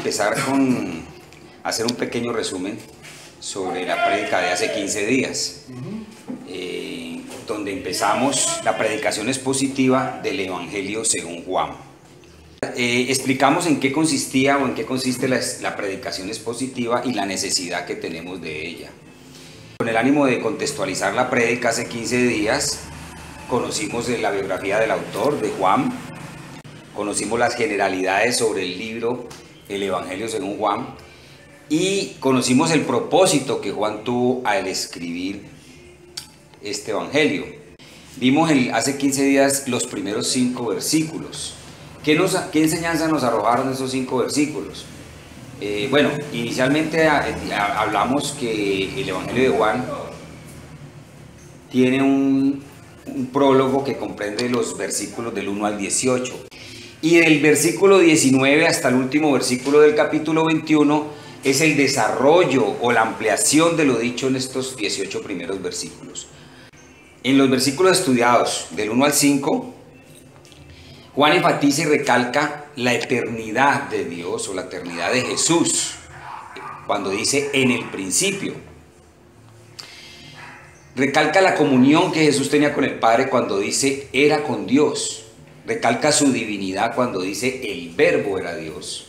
empezar con hacer un pequeño resumen sobre la prédica de hace 15 días, donde empezamos la predicación expositiva del Evangelio según Juan. Explicamos en qué consistía o en qué consiste la predicación expositiva y la necesidad que tenemos de ella. Con el ánimo de contextualizar la prédica hace 15 días, conocimos la biografía del autor, de Juan, conocimos las generalidades sobre el libro El Evangelio según Juan y conocimos el propósito que Juan tuvo al escribir este Evangelio. Vimos hace 15 días los primeros 5 versículos. ¿Qué enseñanza nos arrojaron esos 5 versículos? Bueno, inicialmente hablamos que el Evangelio de Juan tiene un prólogo que comprende los versículos del 1 al 18. Y del versículo 19 hasta el último versículo del capítulo 21 es el desarrollo o la ampliación de lo dicho en estos 18 primeros versículos. En los versículos estudiados del 1 al 5, Juan enfatiza y recalca la eternidad de Dios o la eternidad de Jesús, cuando dice en el principio. Recalca la comunión que Jesús tenía con el Padre cuando dice era con Dios. Recalca su divinidad cuando dice el Verbo era Dios.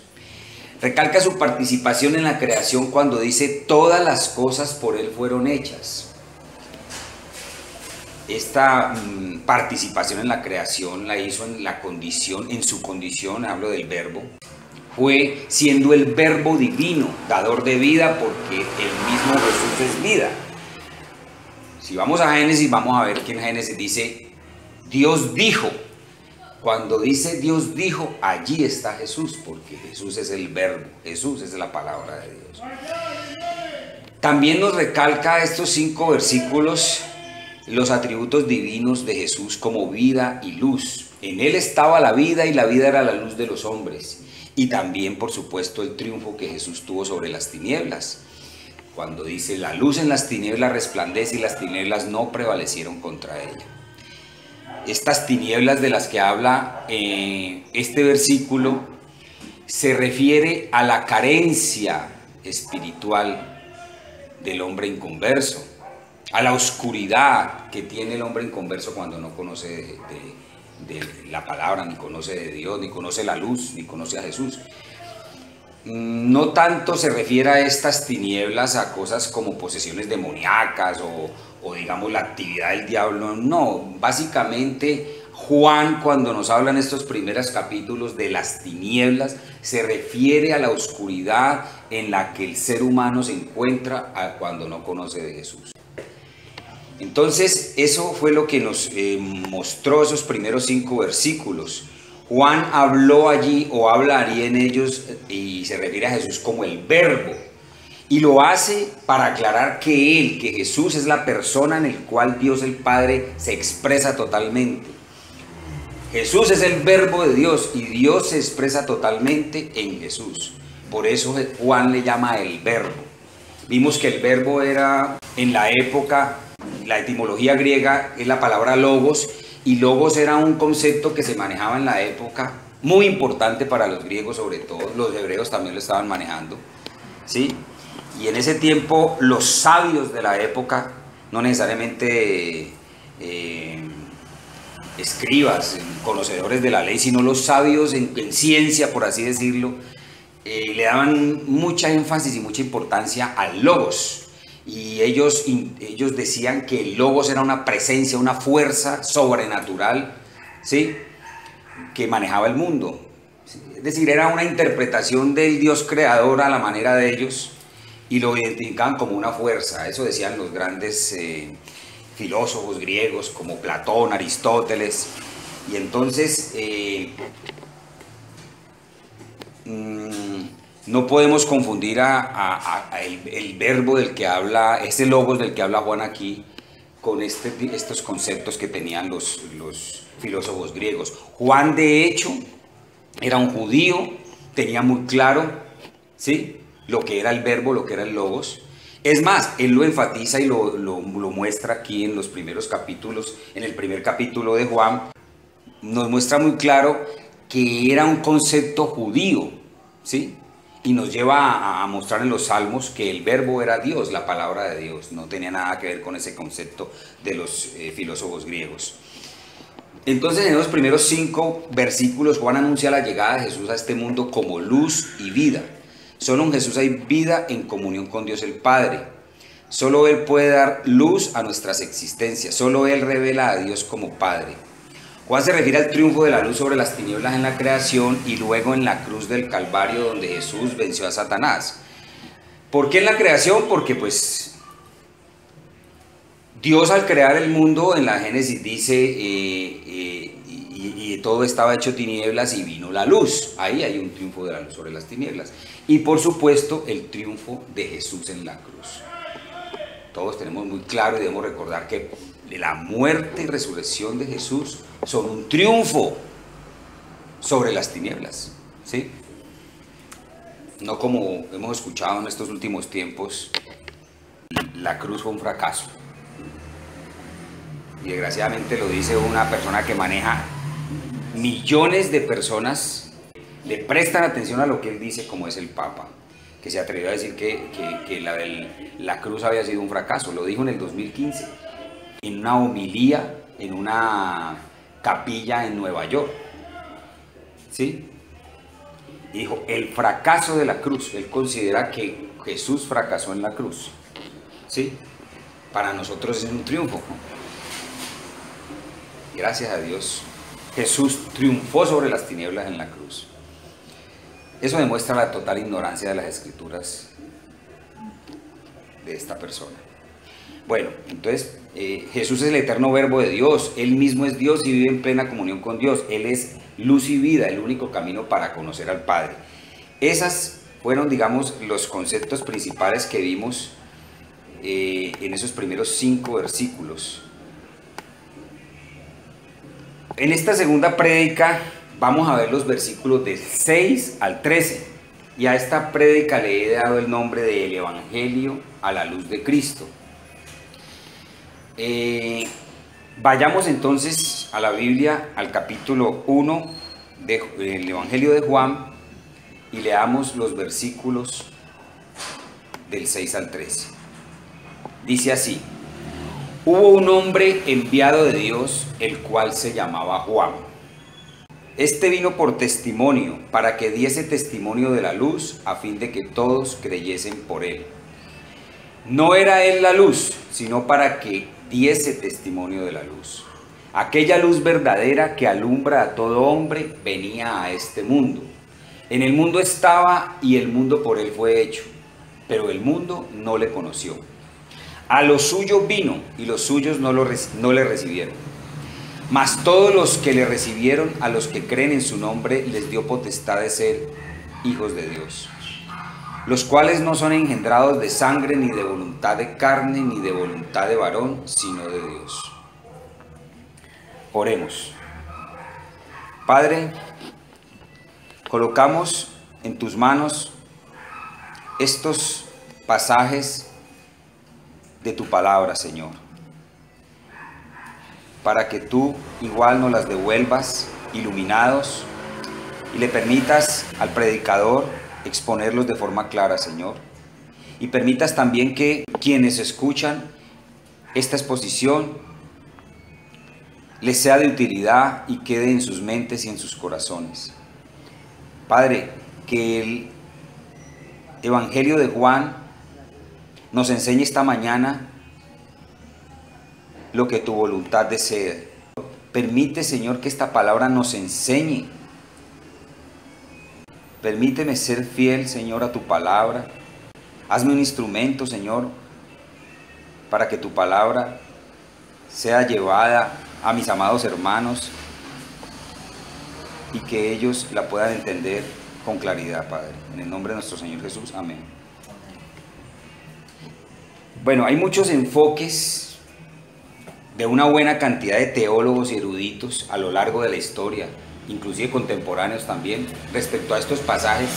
Recalca su participación en la creación cuando dice todas las cosas por Él fueron hechas. Esta participación en la creación la hizo en su condición, hablo del Verbo, fue siendo el Verbo divino, dador de vida, porque el mismo Jesús es vida. Si vamos a Génesis, vamos a ver que en Génesis dice Dios dijo. Cuando dice Dios dijo, allí está Jesús, porque Jesús es el Verbo, Jesús es la palabra de Dios. También nos recalca estos 5 versículos los atributos divinos de Jesús como vida y luz. En Él estaba la vida y la vida era la luz de los hombres. Y también, por supuesto, el triunfo que Jesús tuvo sobre las tinieblas. Cuando dice la luz en las tinieblas resplandece y las tinieblas no prevalecieron contra ella. Estas tinieblas de las que habla este versículo se refiere a la carencia espiritual del hombre inconverso, a la oscuridad que tiene el hombre inconverso cuando no conoce de la palabra, ni conoce de Dios, ni conoce la luz, ni conoce a Jesús. No tanto se refiere a estas tinieblas a cosas como posesiones demoníacas o digamos la actividad del diablo, no, básicamente Juan cuando nos habla en estos primeros capítulos de las tinieblas se refiere a la oscuridad en la que el ser humano se encuentra cuando no conoce de Jesús. Entonces eso fue lo que nos mostró esos primeros 5 versículos. Juan habló allí o hablaría en ellos y se refiere a Jesús como el Verbo. Y lo hace para aclarar que Jesús es la persona en la cual Dios el Padre se expresa totalmente. Jesús es el Verbo de Dios y Dios se expresa totalmente en Jesús. Por eso Juan le llama el Verbo. Vimos que el Verbo era en la época, la etimología griega es la palabra logos, y logos era un concepto que se manejaba en la época, muy importante para los griegos sobre todo, los hebreos también lo estaban manejando, ¿sí? Y en ese tiempo los sabios de la época, no necesariamente escribas, conocedores de la ley, sino los sabios en ciencia, por así decirlo, le daban mucha énfasis y mucha importancia al logos. Y ellos decían que el logos era una presencia, una fuerza sobrenatural, ¿sí?, que manejaba el mundo. Es decir, era una interpretación del Dios creador a la manera de ellos y lo identificaban como una fuerza. Eso decían los grandes filósofos griegos como Platón, Aristóteles. Y entonces no podemos confundir el verbo del que habla, este logos del que habla Juan aquí, con estos conceptos que tenían los filósofos griegos. Juan, de hecho, era un judío, tenía muy claro, ¿sí?, lo que era el verbo, lo que era el logos. Es más, él lo enfatiza y lo muestra aquí en los primeros capítulos. En el primer capítulo de Juan nos muestra muy claro que era un concepto judío, ¿sí?, y nos lleva a mostrar en los Salmos que el verbo era Dios, la palabra de Dios, no tenía nada que ver con ese concepto de los filósofos griegos. Entonces, en los primeros 5 versículos, Juan anuncia la llegada de Jesús a este mundo como luz y vida. Solo en Jesús hay vida en comunión con Dios el Padre. Solo Él puede dar luz a nuestras existencias. Solo Él revela a Dios como Padre. Juan se refiere al triunfo de la luz sobre las tinieblas en la creación y luego en la cruz del Calvario, donde Jesús venció a Satanás. ¿Por qué en la creación? Porque pues Dios, al crear el mundo, en la Génesis dice, y todo estaba hecho tinieblas y vino la luz. Ahí hay un triunfo de la luz sobre las tinieblas. Y por supuesto, el triunfo de Jesús en la cruz. Todos tenemos muy claro y debemos recordar que la muerte y resurrección de Jesús son un triunfo sobre las tinieblas, ¿sí? No como hemos escuchado en estos últimos tiempos, la cruz fue un fracaso. Y desgraciadamente lo dice una persona que maneja millones de personas, le prestan atención a lo que él dice, como es el Papa, que se atrevió a decir que la cruz había sido un fracaso. Lo dijo en el 2015, en una homilía, en una capilla en Nueva York, ¿sí? Y dijo, el fracaso de la cruz. Él considera que Jesús fracasó en la cruz, ¿sí? Para nosotros es un triunfo. Gracias a Dios, Jesús triunfó sobre las tinieblas en la cruz. Eso demuestra la total ignorancia de las Escrituras de esta persona. Bueno, entonces Jesús es el eterno verbo de Dios. Él mismo es Dios y vive en plena comunión con Dios. Él es luz y vida, el único camino para conocer al Padre. Esas fueron, digamos, los conceptos principales que vimos en esos primeros 5 versículos. En esta segunda prédica vamos a ver los versículos del 6 al 13. Y a esta prédica le he dado el nombre de El Evangelio a la luz de Cristo. Vayamos entonces a la Biblia, al capítulo 1 del Evangelio de Juan, y leamos los versículos del 6 al 13. Dice así: hubo un hombre enviado de Dios, el cual se llamaba Juan. Este vino por testimonio, para que diese testimonio de la luz, a fin de que todos creyesen por él. No era él la luz, sino para que diese testimonio de la luz. Aquella luz verdadera que alumbra a todo hombre venía a este mundo. En el mundo estaba y el mundo por él fue hecho, pero el mundo no le conoció. A los suyos vino y los suyos no le recibieron. Mas todos los que le recibieron, a los que creen en su nombre, les dio potestad de ser hijos de Dios, los cuales no son engendrados de sangre, ni de voluntad de carne, ni de voluntad de varón, sino de Dios. Oremos. Padre, colocamos en tus manos estos pasajes de tu palabra, Señor, para que tú igual nos las devuelvas iluminados y le permitas al predicador exponerlos de forma clara, Señor, y permitas también que quienes escuchan esta exposición les sea de utilidad y quede en sus mentes y en sus corazones. Padre, que el Evangelio de Juan nos enseñe esta mañana lo que tu voluntad desea. Permite, Señor, que esta palabra nos enseñe. Permíteme ser fiel, Señor, a tu palabra. Hazme un instrumento, Señor, para que tu palabra sea llevada a mis amados hermanos y que ellos la puedan entender con claridad, Padre. En el nombre de nuestro Señor Jesús. Amén. Bueno, hay muchos enfoques de una buena cantidad de teólogos y eruditos a lo largo de la historia, inclusive contemporáneos también, respecto a estos pasajes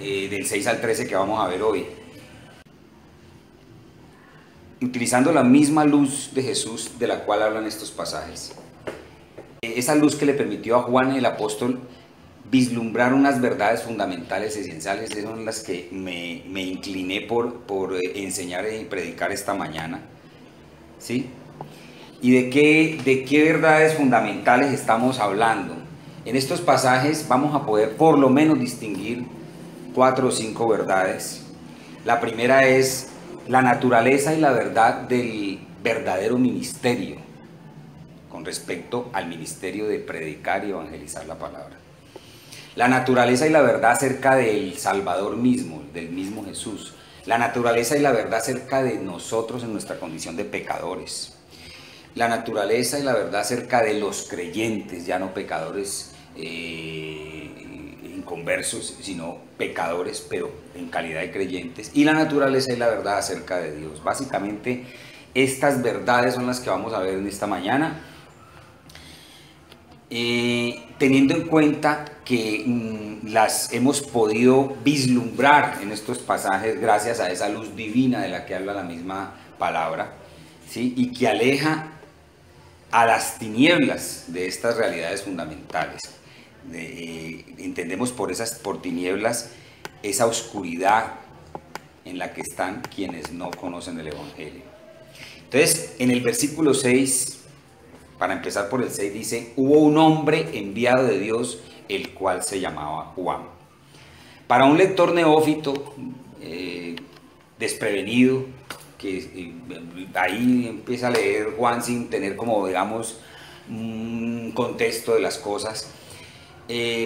del 6 al 13 que vamos a ver hoy. Utilizando la misma luz de Jesús de la cual hablan estos pasajes. Esa luz que le permitió a Juan el apóstol vislumbrar unas verdades fundamentales esenciales, esas son las que me incliné por enseñar y predicar esta mañana, ¿sí? ¿Y de qué verdades fundamentales estamos hablando? En estos pasajes vamos a poder por lo menos distinguir 4 o 5 verdades. La primera es la naturaleza y la verdad del verdadero ministerio con respecto al ministerio de predicar y evangelizar la palabra. La naturaleza y la verdad acerca del Salvador mismo, del mismo Jesús. La naturaleza y la verdad acerca de nosotros en nuestra condición de pecadores. La naturaleza y la verdad acerca de los creyentes, ya no pecadores inconversos, sino pecadores, pero en calidad de creyentes. Y la naturaleza y la verdad acerca de Dios. Básicamente, estas verdades son las que vamos a ver en esta mañana. Teniendo en cuenta que las hemos podido vislumbrar en estos pasajes gracias a esa luz divina de la que habla la misma palabra, ¿sí? Y que aleja a las tinieblas de estas realidades fundamentales. Entendemos por tinieblas esa oscuridad en la que están quienes no conocen el Evangelio. Entonces, en el versículo 6, para empezar por el 6, dice: hubo un hombre enviado de Dios, el cual se llamaba Juan. Para un lector neófito, desprevenido, que ahí empieza a leer Juan sin tener como, digamos, un contexto de las cosas,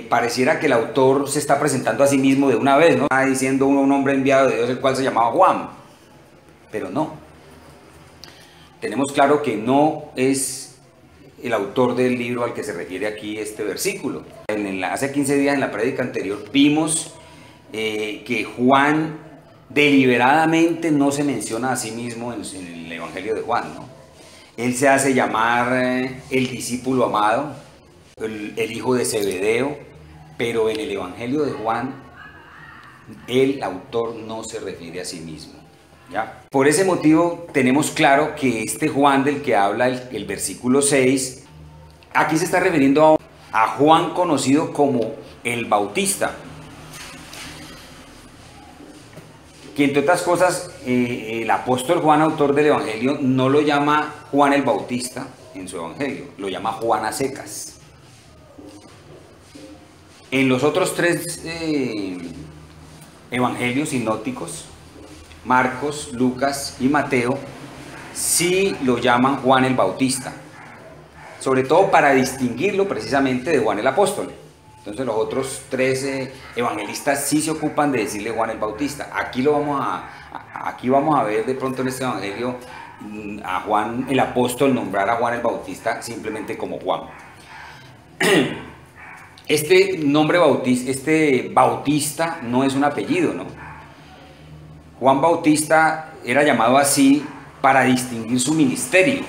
pareciera que el autor se está presentando a sí mismo de una vez, ¿no? Está diciendo un hombre enviado de Dios, el cual se llamaba Juan, pero no. Tenemos claro que no es el autor del libro al que se refiere aquí este versículo. Hace 15 días en la prédica anterior vimos que Juan deliberadamente no se menciona a sí mismo en el Evangelio de Juan, ¿no? Él se hace llamar el discípulo amado, el hijo de Zebedeo, pero en el Evangelio de Juan el autor no se refiere a sí mismo, ¿ya? Por ese motivo tenemos claro que este Juan del que habla el versículo 6, aquí se está refiriendo a Juan conocido como el Bautista, que entre otras cosas el apóstol Juan, autor del Evangelio, no lo llama Juan el Bautista en su Evangelio, lo llama Juan a secas. En los otros 3 evangelios sinópticos, Marcos, Lucas y Mateo, sí lo llaman Juan el Bautista, sobre todo para distinguirlo precisamente de Juan el Apóstol. Entonces los otros 3 evangelistas sí se ocupan de decirle Juan el Bautista. Aquí vamos a ver de pronto en este evangelio a Juan el Apóstol nombrar a Juan el Bautista simplemente como Juan. Este nombre Bautista no es un apellido, ¿no? Juan Bautista era llamado así para distinguir su ministerio,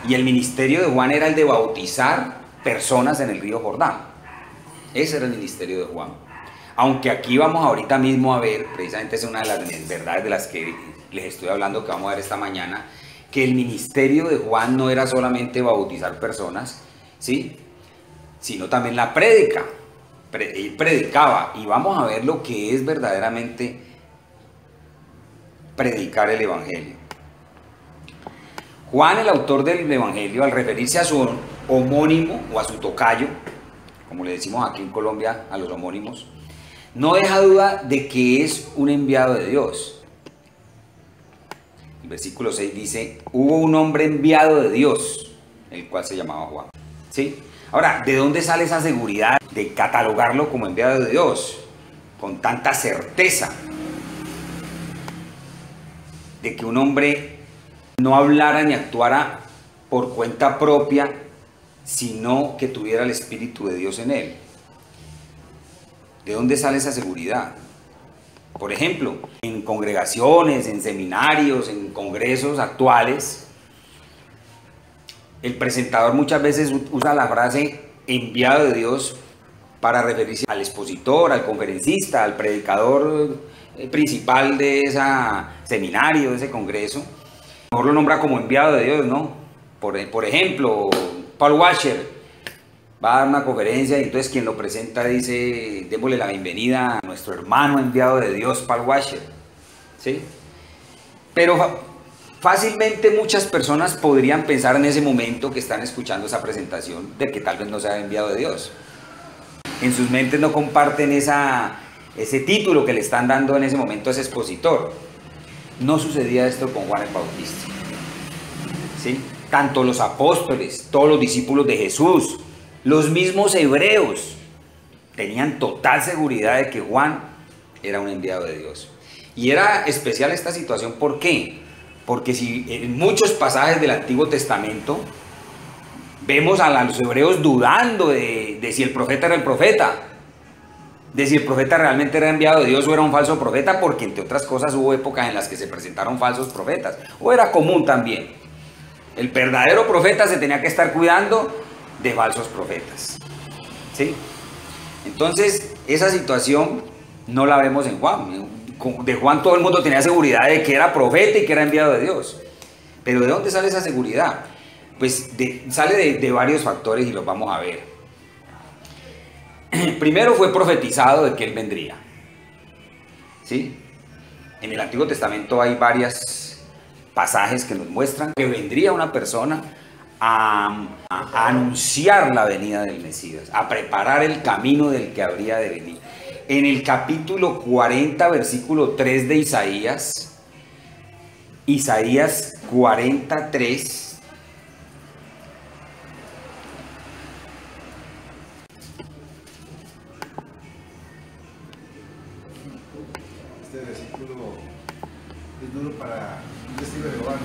y el ministerio de Juan era el de bautizar personas en el río Jordán. Ese era el ministerio de Juan. Aunque aquí vamos ahorita mismo a ver, precisamente es una de las verdades de las que les estoy hablando, que vamos a ver esta mañana, que el ministerio de Juan no era solamente bautizar personas, ¿sí?, sino también la prédica. Él predicaba, y vamos a ver lo que es verdaderamente predicar el Evangelio. Juan, el autor del Evangelio, al referirse a su homónimo o a su tocayo, como le decimos aquí en Colombia a los homónimos, no deja duda de que es un enviado de Dios. El versículo 6 dice: hubo un hombre enviado de Dios, el cual se llamaba Juan. ¿Sí? Ahora, ¿de dónde sale esa seguridad de catalogarlo como enviado de Dios con tanta certeza de que un hombre no hablara ni actuara por cuenta propia, sino que tuviera el Espíritu de Dios en él? ¿De dónde sale esa seguridad? Por ejemplo, en congregaciones, en seminarios, en congresos actuales, el presentador muchas veces usa la frase enviado de Dios para referirse al expositor, al conferencista, al predicador principal de ese seminario, de ese congreso. Mejor lo nombra como enviado de Dios, ¿no? Por ejemplo, Paul Washer, va a dar una conferencia y entonces quien lo presenta dice, démosle la bienvenida a nuestro hermano enviado de Dios, Paul Washer, ¿sí? Pero fácilmente muchas personas podrían pensar en ese momento que están escuchando esa presentación de que tal vez no sea enviado de Dios. En sus mentes no comparten ese título que le están dando en ese momento a ese expositor. No sucedía esto con Juan el Bautista, ¿sí? Tanto los apóstoles, todos los discípulos de Jesús, los mismos hebreos, tenían total seguridad de que Juan era un enviado de Dios. Y era especial esta situación, ¿por qué? Porque si en muchos pasajes del Antiguo Testamento vemos a los hebreos dudando de si el profeta era el profeta, de si el profeta realmente era enviado de Dios o era un falso profeta, porque entre otras cosas hubo épocas en las que se presentaron falsos profetas, o era común también. El verdadero profeta se tenía que estar cuidando de falsos profetas, ¿sí? Entonces, esa situación no la vemos en Juan. De Juan todo el mundo tenía seguridad de que era profeta y que era enviado de Dios. Pero ¿de dónde sale esa seguridad? Pues sale de varios factores y los vamos a ver. Primero fue profetizado de que él vendría, ¿sí? En el Antiguo Testamento hay varios pasajes que nos muestran que vendría una persona a anunciar la venida del Mesías, a preparar el camino del que habría de venir. En el capítulo 40, versículo 3 de Isaías, Isaías 43, este versículo es duro para un testigo de Jehová.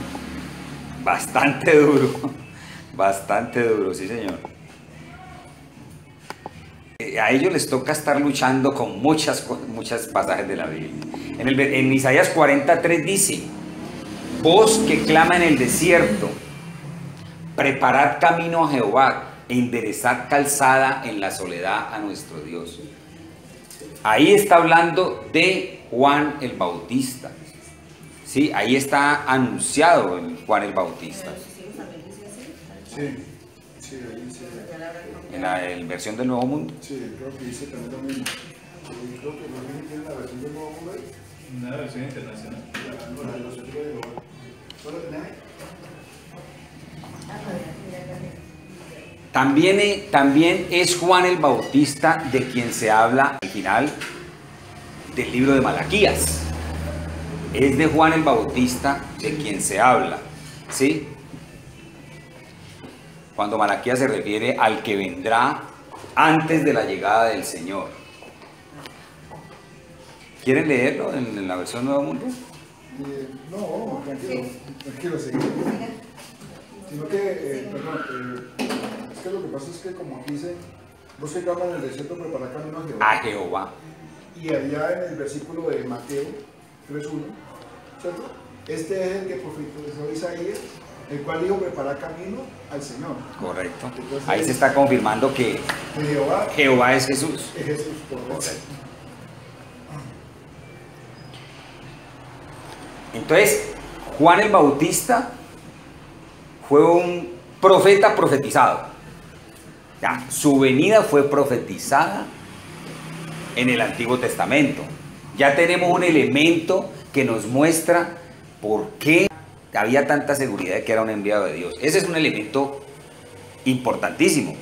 bastante duro, sí señor. A ellos les toca estar luchando con muchas pasajes de la Biblia. En Isaías 43 dice, voz que clama en el desierto, preparad camino a Jehová, e enderezad calzada en la soledad a nuestro Dios. Ahí está hablando de Juan el Bautista, ¿sí? Ahí está anunciado Juan el Bautista. Sí, sí, ahí dice. En la versión del Nuevo Mundo. Sí, creo que dice también lo mismo. Creo que lo mismo tiene la versión del Nuevo Mundo ahí. Una versión internacional. La de los testigos de Jehová. ¿Solo tenés ahí? También es Juan el Bautista de quien se habla al final del libro de Malaquías. Es de Juan el Bautista de quien se habla, ¿sí? Cuando Malaquías se refiere al que vendrá antes de la llegada del Señor. ¿Quieren leerlo en la versión Nuevo Mundo? No, tranquilo, seguimos. Sino que, perdón, es que lo que pasa es que como aquí dice, vos que claman en el desierto preparar camino a Jehová. A Jehová. Y allá en el versículo de Mateo 3.1, ¿cierto? Este es el que profetizó Isaías, el cual dijo preparar camino al Señor. Correcto. Entonces, ahí se está confirmando que Jehová es Jesús. Es Jesús, correcto. Entonces, Juan el Bautista fue un profeta profetizado. Ya, su venida fue profetizada en el Antiguo Testamento. Ya tenemos un elemento que nos muestra por qué había tanta seguridad de que era un enviado de Dios. Ese es un elemento importantísimo,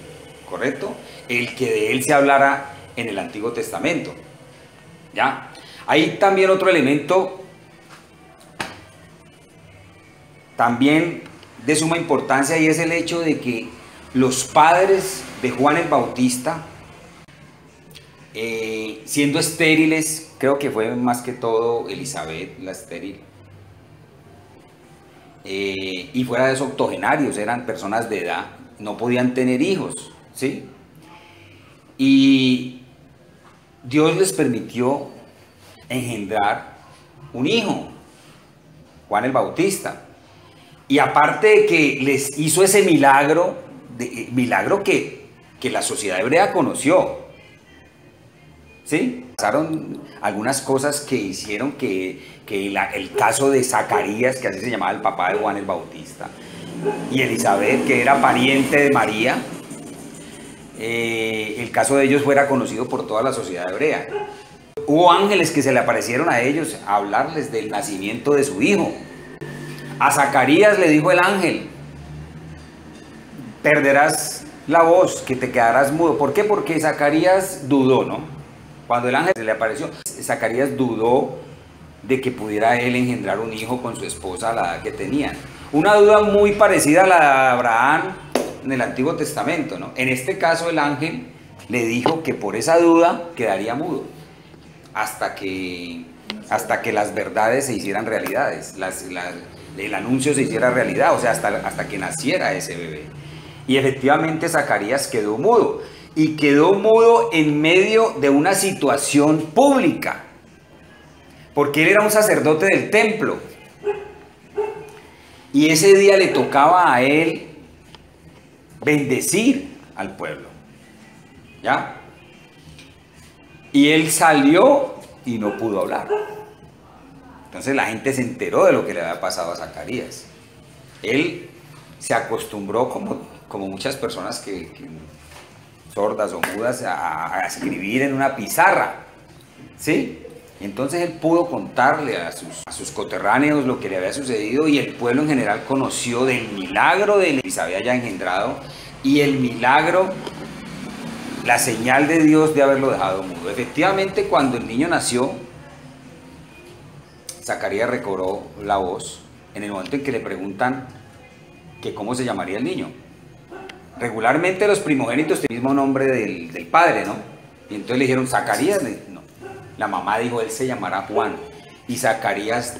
¿correcto? El que de él se hablara en el Antiguo Testamento. ¿Ya? Hay también otro elemento también de suma importancia, y es el hecho de que los padres de Juan el Bautista, siendo estériles, creo que fue más que todo Elizabeth la estéril, y fuera de eso octogenarios, eran personas de edad, no podían tener hijos, ¿sí? Y Dios les permitió engendrar un hijo, Juan el Bautista. Y aparte de que les hizo ese milagro que la sociedad hebrea conoció, ¿sí? Pasaron algunas cosas que hicieron que el caso de Zacarías, que así se llamaba el papá de Juan el Bautista, y Elizabeth, que era pariente de María, el caso de ellos fuera conocido por toda la sociedad hebrea. Hubo ángeles que se le aparecieron a ellos a hablarles del nacimiento de su hijo. A Zacarías le dijo el ángel: perderás la voz, que te quedarás mudo. ¿Por qué? Porque Zacarías dudó, ¿no? Cuando el ángel se le apareció, Zacarías dudó de que pudiera él engendrar un hijo con su esposa a la edad que tenían. Una duda muy parecida a la de Abraham en el Antiguo Testamento, ¿no? En este caso el ángel le dijo que por esa duda quedaría mudo hasta que las verdades se hicieran realidades, el anuncio se hiciera realidad, o sea, hasta que naciera ese bebé. Y efectivamente Zacarías quedó mudo, y quedó mudo en medio de una situación pública, porque él era un sacerdote del templo, y ese día le tocaba a él bendecir al pueblo, ¿ya? Y él salió y no pudo hablar. Entonces la gente se enteró de lo que le había pasado a Zacarías. Él se acostumbró, como muchas personas que sordas o mudas, a escribir en una pizarra, ¿sí? Entonces él pudo contarle a sus coterráneos lo que le había sucedido, y el pueblo en general conoció del milagro de que se había ya engendrado, y el milagro, la señal de Dios de haberlo dejado mudo. Efectivamente, cuando el niño nació, Zacarías recobró la voz en el momento en que le preguntan que cómo se llamaría el niño. Regularmente los primogénitos tienen el mismo nombre del padre, ¿no? Y entonces le dijeron Zacarías. No. La mamá dijo: él se llamará Juan. Y Zacarías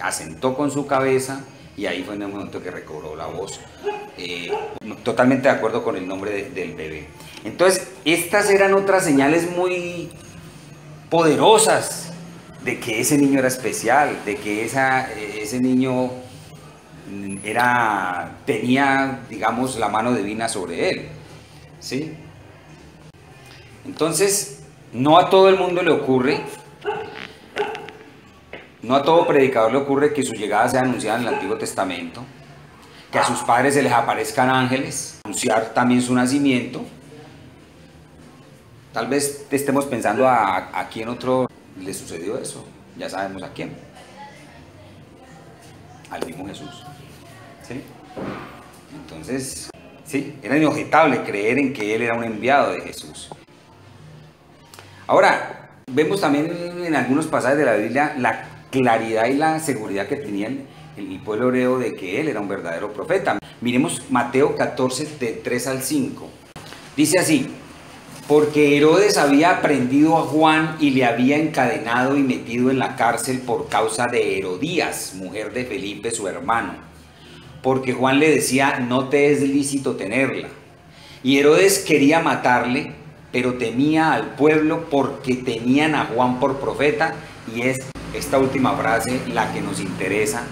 asentó con su cabeza, y ahí fue en el momento que recobró la voz. Totalmente de acuerdo con el nombre del bebé. Entonces, estas eran otras señales muy poderosas de que ese niño era especial, de que ese niño tenía, digamos, la mano divina sobre él, ¿sí? Entonces, no a todo el mundo le ocurre, no a todo predicador le ocurre que su llegada sea anunciada en el Antiguo Testamento, que a sus padres se les aparezcan ángeles, anunciar también su nacimiento. Tal vez estemos pensando a quién otro le sucedió eso, ya sabemos a quién, al mismo Jesús, ¿sí? Entonces, sí, era inobjetable creer en que él era un enviado de Jesús. Ahora, vemos también en algunos pasajes de la Biblia la claridad y la seguridad que tenía el pueblo hebreo de que él era un verdadero profeta. Miremos Mateo 14, de 3 al 5. Dice así: porque Herodes había prendido a Juan y le había encadenado y metido en la cárcel por causa de Herodías, mujer de Felipe, su hermano, porque Juan le decía: no te es lícito tenerla. Y Herodes quería matarle, pero temía al pueblo porque tenían a Juan por profeta, y es esta última frase la que nos interesa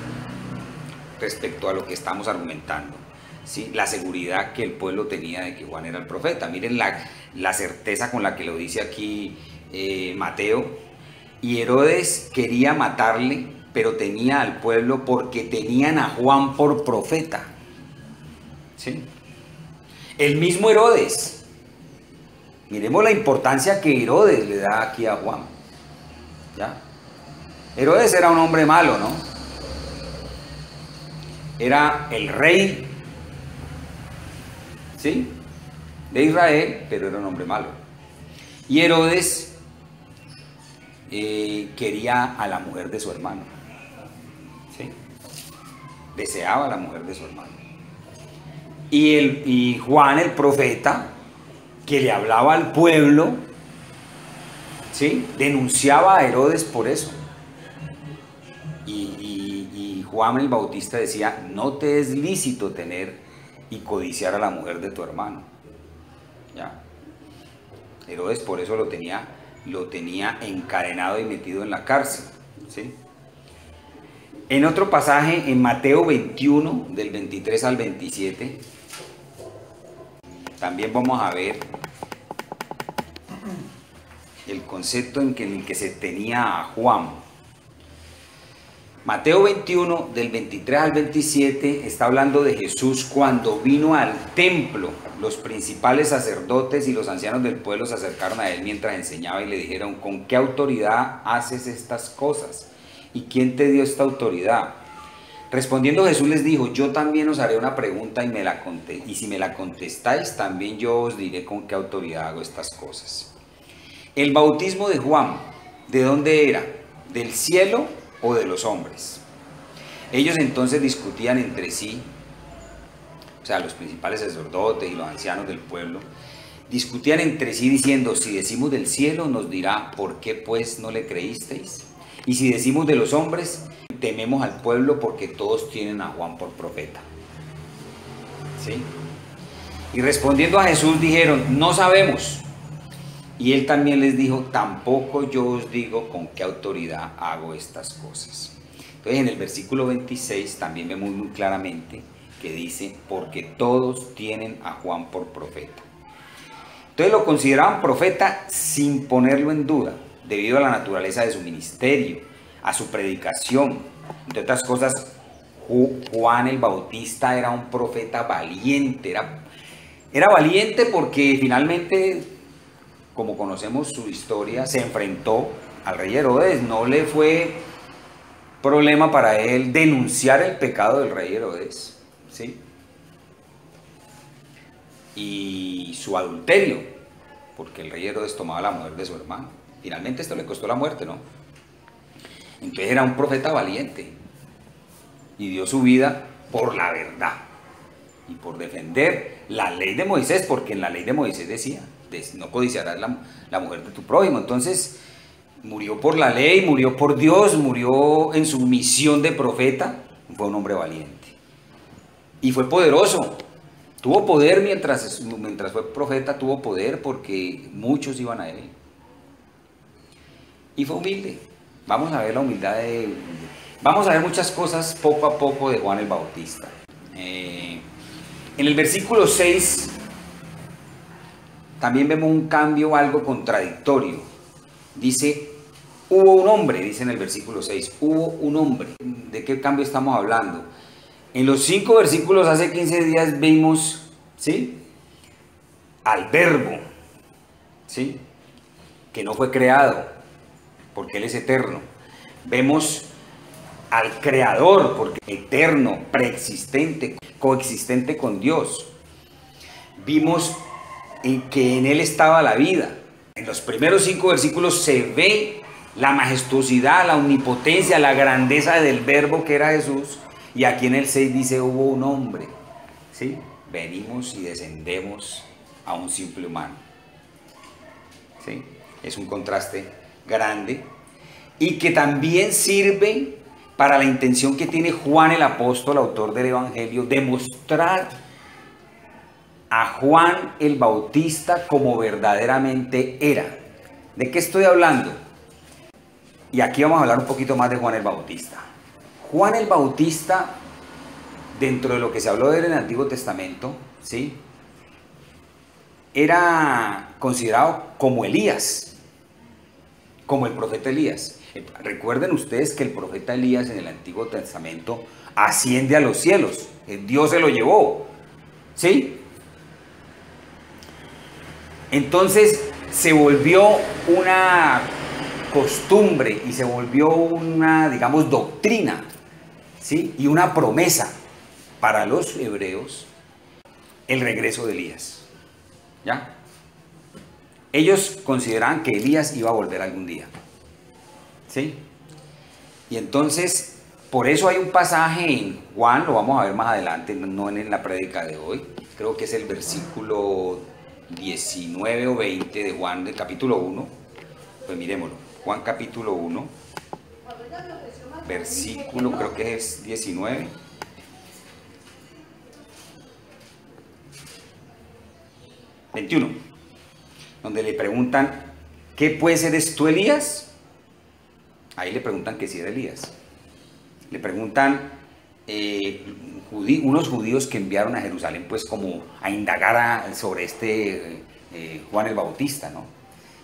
respecto a lo que estamos argumentando, ¿sí? La seguridad que el pueblo tenía de que Juan era el profeta. Miren la certeza con la que lo dice aquí Mateo. Y Herodes quería matarle, pero temía al pueblo porque tenían a Juan por profeta, ¿sí? El mismo Herodes. Miremos la importancia que Herodes le da aquí a Juan, ¿ya? Herodes era un hombre malo, ¿no? Era el rey, ¿sí?, de Israel, pero era un hombre malo. Y Herodes quería a la mujer de su hermano, ¿sí? Deseaba a la mujer de su hermano. Y Juan, el profeta, que le hablaba al pueblo, ¿sí?, denunciaba a Herodes por eso. Y Juan el Bautista decía: no te es lícito tener y codiciar a la mujer de tu hermano, ¿ya? Herodes por eso lo tenía encadenado y metido en la cárcel, ¿sí? En otro pasaje, en Mateo 21, del 23 al 27, también vamos a ver el concepto en el que se tenía a Juan. Mateo 21, del 23 al 27, está hablando de Jesús cuando vino al templo. Los principales sacerdotes y los ancianos del pueblo se acercaron a él mientras enseñaba y le dijeron: ¿con qué autoridad haces estas cosas? ¿Y quién te dio esta autoridad? Respondiendo Jesús les dijo: yo también os haré una pregunta y si me la contestáis, también yo os diré con qué autoridad hago estas cosas. El bautismo de Juan, ¿de dónde era? ¿Del cielo o de los hombres? Ellos entonces discutían entre sí, o sea, los principales sacerdotes y los ancianos del pueblo, discutían entre sí diciendo: si decimos del cielo, nos dirá: ¿por qué pues no le creísteis? Y si decimos de los hombres, tememos al pueblo porque todos tienen a Juan por profeta. ¿Sí? Y respondiendo a Jesús dijeron: no sabemos. Y él también les dijo: tampoco yo os digo con qué autoridad hago estas cosas. Entonces en el versículo 26 también vemos muy claramente que dice: porque todos tienen a Juan por profeta. Entonces lo consideraban profeta sin ponerlo en duda, debido a la naturaleza de su ministerio, a su predicación. Entre otras cosas, Juan el Bautista era un profeta valiente. Era valiente porque finalmente, como conocemos su historia, se enfrentó al rey Herodes. No le fue problema para él denunciar el pecado del rey Herodes, ¿sí? Y su adulterio, porque el rey Herodes tomaba la mujer de su hermano. Finalmente esto le costó la muerte, ¿no? Entonces era un profeta valiente y dio su vida por la verdad y por defender la ley de Moisés, porque en la ley de Moisés decía: no codiciarás la mujer de tu prójimo. Entonces murió por la ley, murió por Dios, murió en su misión de profeta. Fue un hombre valiente y fue poderoso. Tuvo poder mientras fue profeta, tuvo poder porque muchos iban a él. Y fue humilde. Vamos a ver la humildad vamos a ver muchas cosas poco a poco de Juan el Bautista. En el versículo 6 también vemos un cambio algo contradictorio. Dice: hubo un hombre, dice en el versículo 6, hubo un hombre. ¿De qué cambio estamos hablando? En los 5 versículos hace 15 días vimos, ¿sí?, al Verbo, ¿sí?, que no fue creado, porque Él es eterno. Vemos al Creador, porque eterno, preexistente, coexistente con Dios. Vimos que en Él estaba la vida. En los primeros 5 versículos se ve la majestuosidad, la omnipotencia, la grandeza del Verbo que era Jesús. Y aquí en el 6 dice: hubo un hombre, ¿sí? Venimos y descendemos a un simple humano, ¿sí? Es un contraste grande y que también sirve para la intención que tiene Juan el apóstol, autor del Evangelio, de mostrar a Juan el Bautista como verdaderamente era. ¿De qué estoy hablando? Y aquí vamos a hablar un poquito más de Juan el Bautista. Juan el Bautista, dentro de lo que se habló de él en el Antiguo Testamento, ¿sí?, era considerado como Elías, como el profeta Elías. Recuerden ustedes que el profeta Elías en el Antiguo Testamento asciende a los cielos. Dios se lo llevó, ¿sí? Entonces se volvió una costumbre y se volvió una, digamos, doctrina, ¿sí?, y una promesa para los hebreos el regreso de Elías. ¿Ya? Ellos consideraban que Elías iba a volver algún día, ¿sí? Y entonces, por eso hay un pasaje en Juan, lo vamos a ver más adelante, no en la prédica de hoy, creo que es el versículo 19 o 20 de Juan del capítulo 1, pues miremoslo, Juan capítulo 1, versículo creo que es 19. 21, donde le preguntan: ¿qué pues eres tú, Elías? Ahí le preguntan que si era Elías. Le preguntan unos judíos que enviaron a Jerusalén pues como a indagar sobre Juan el Bautista, ¿no?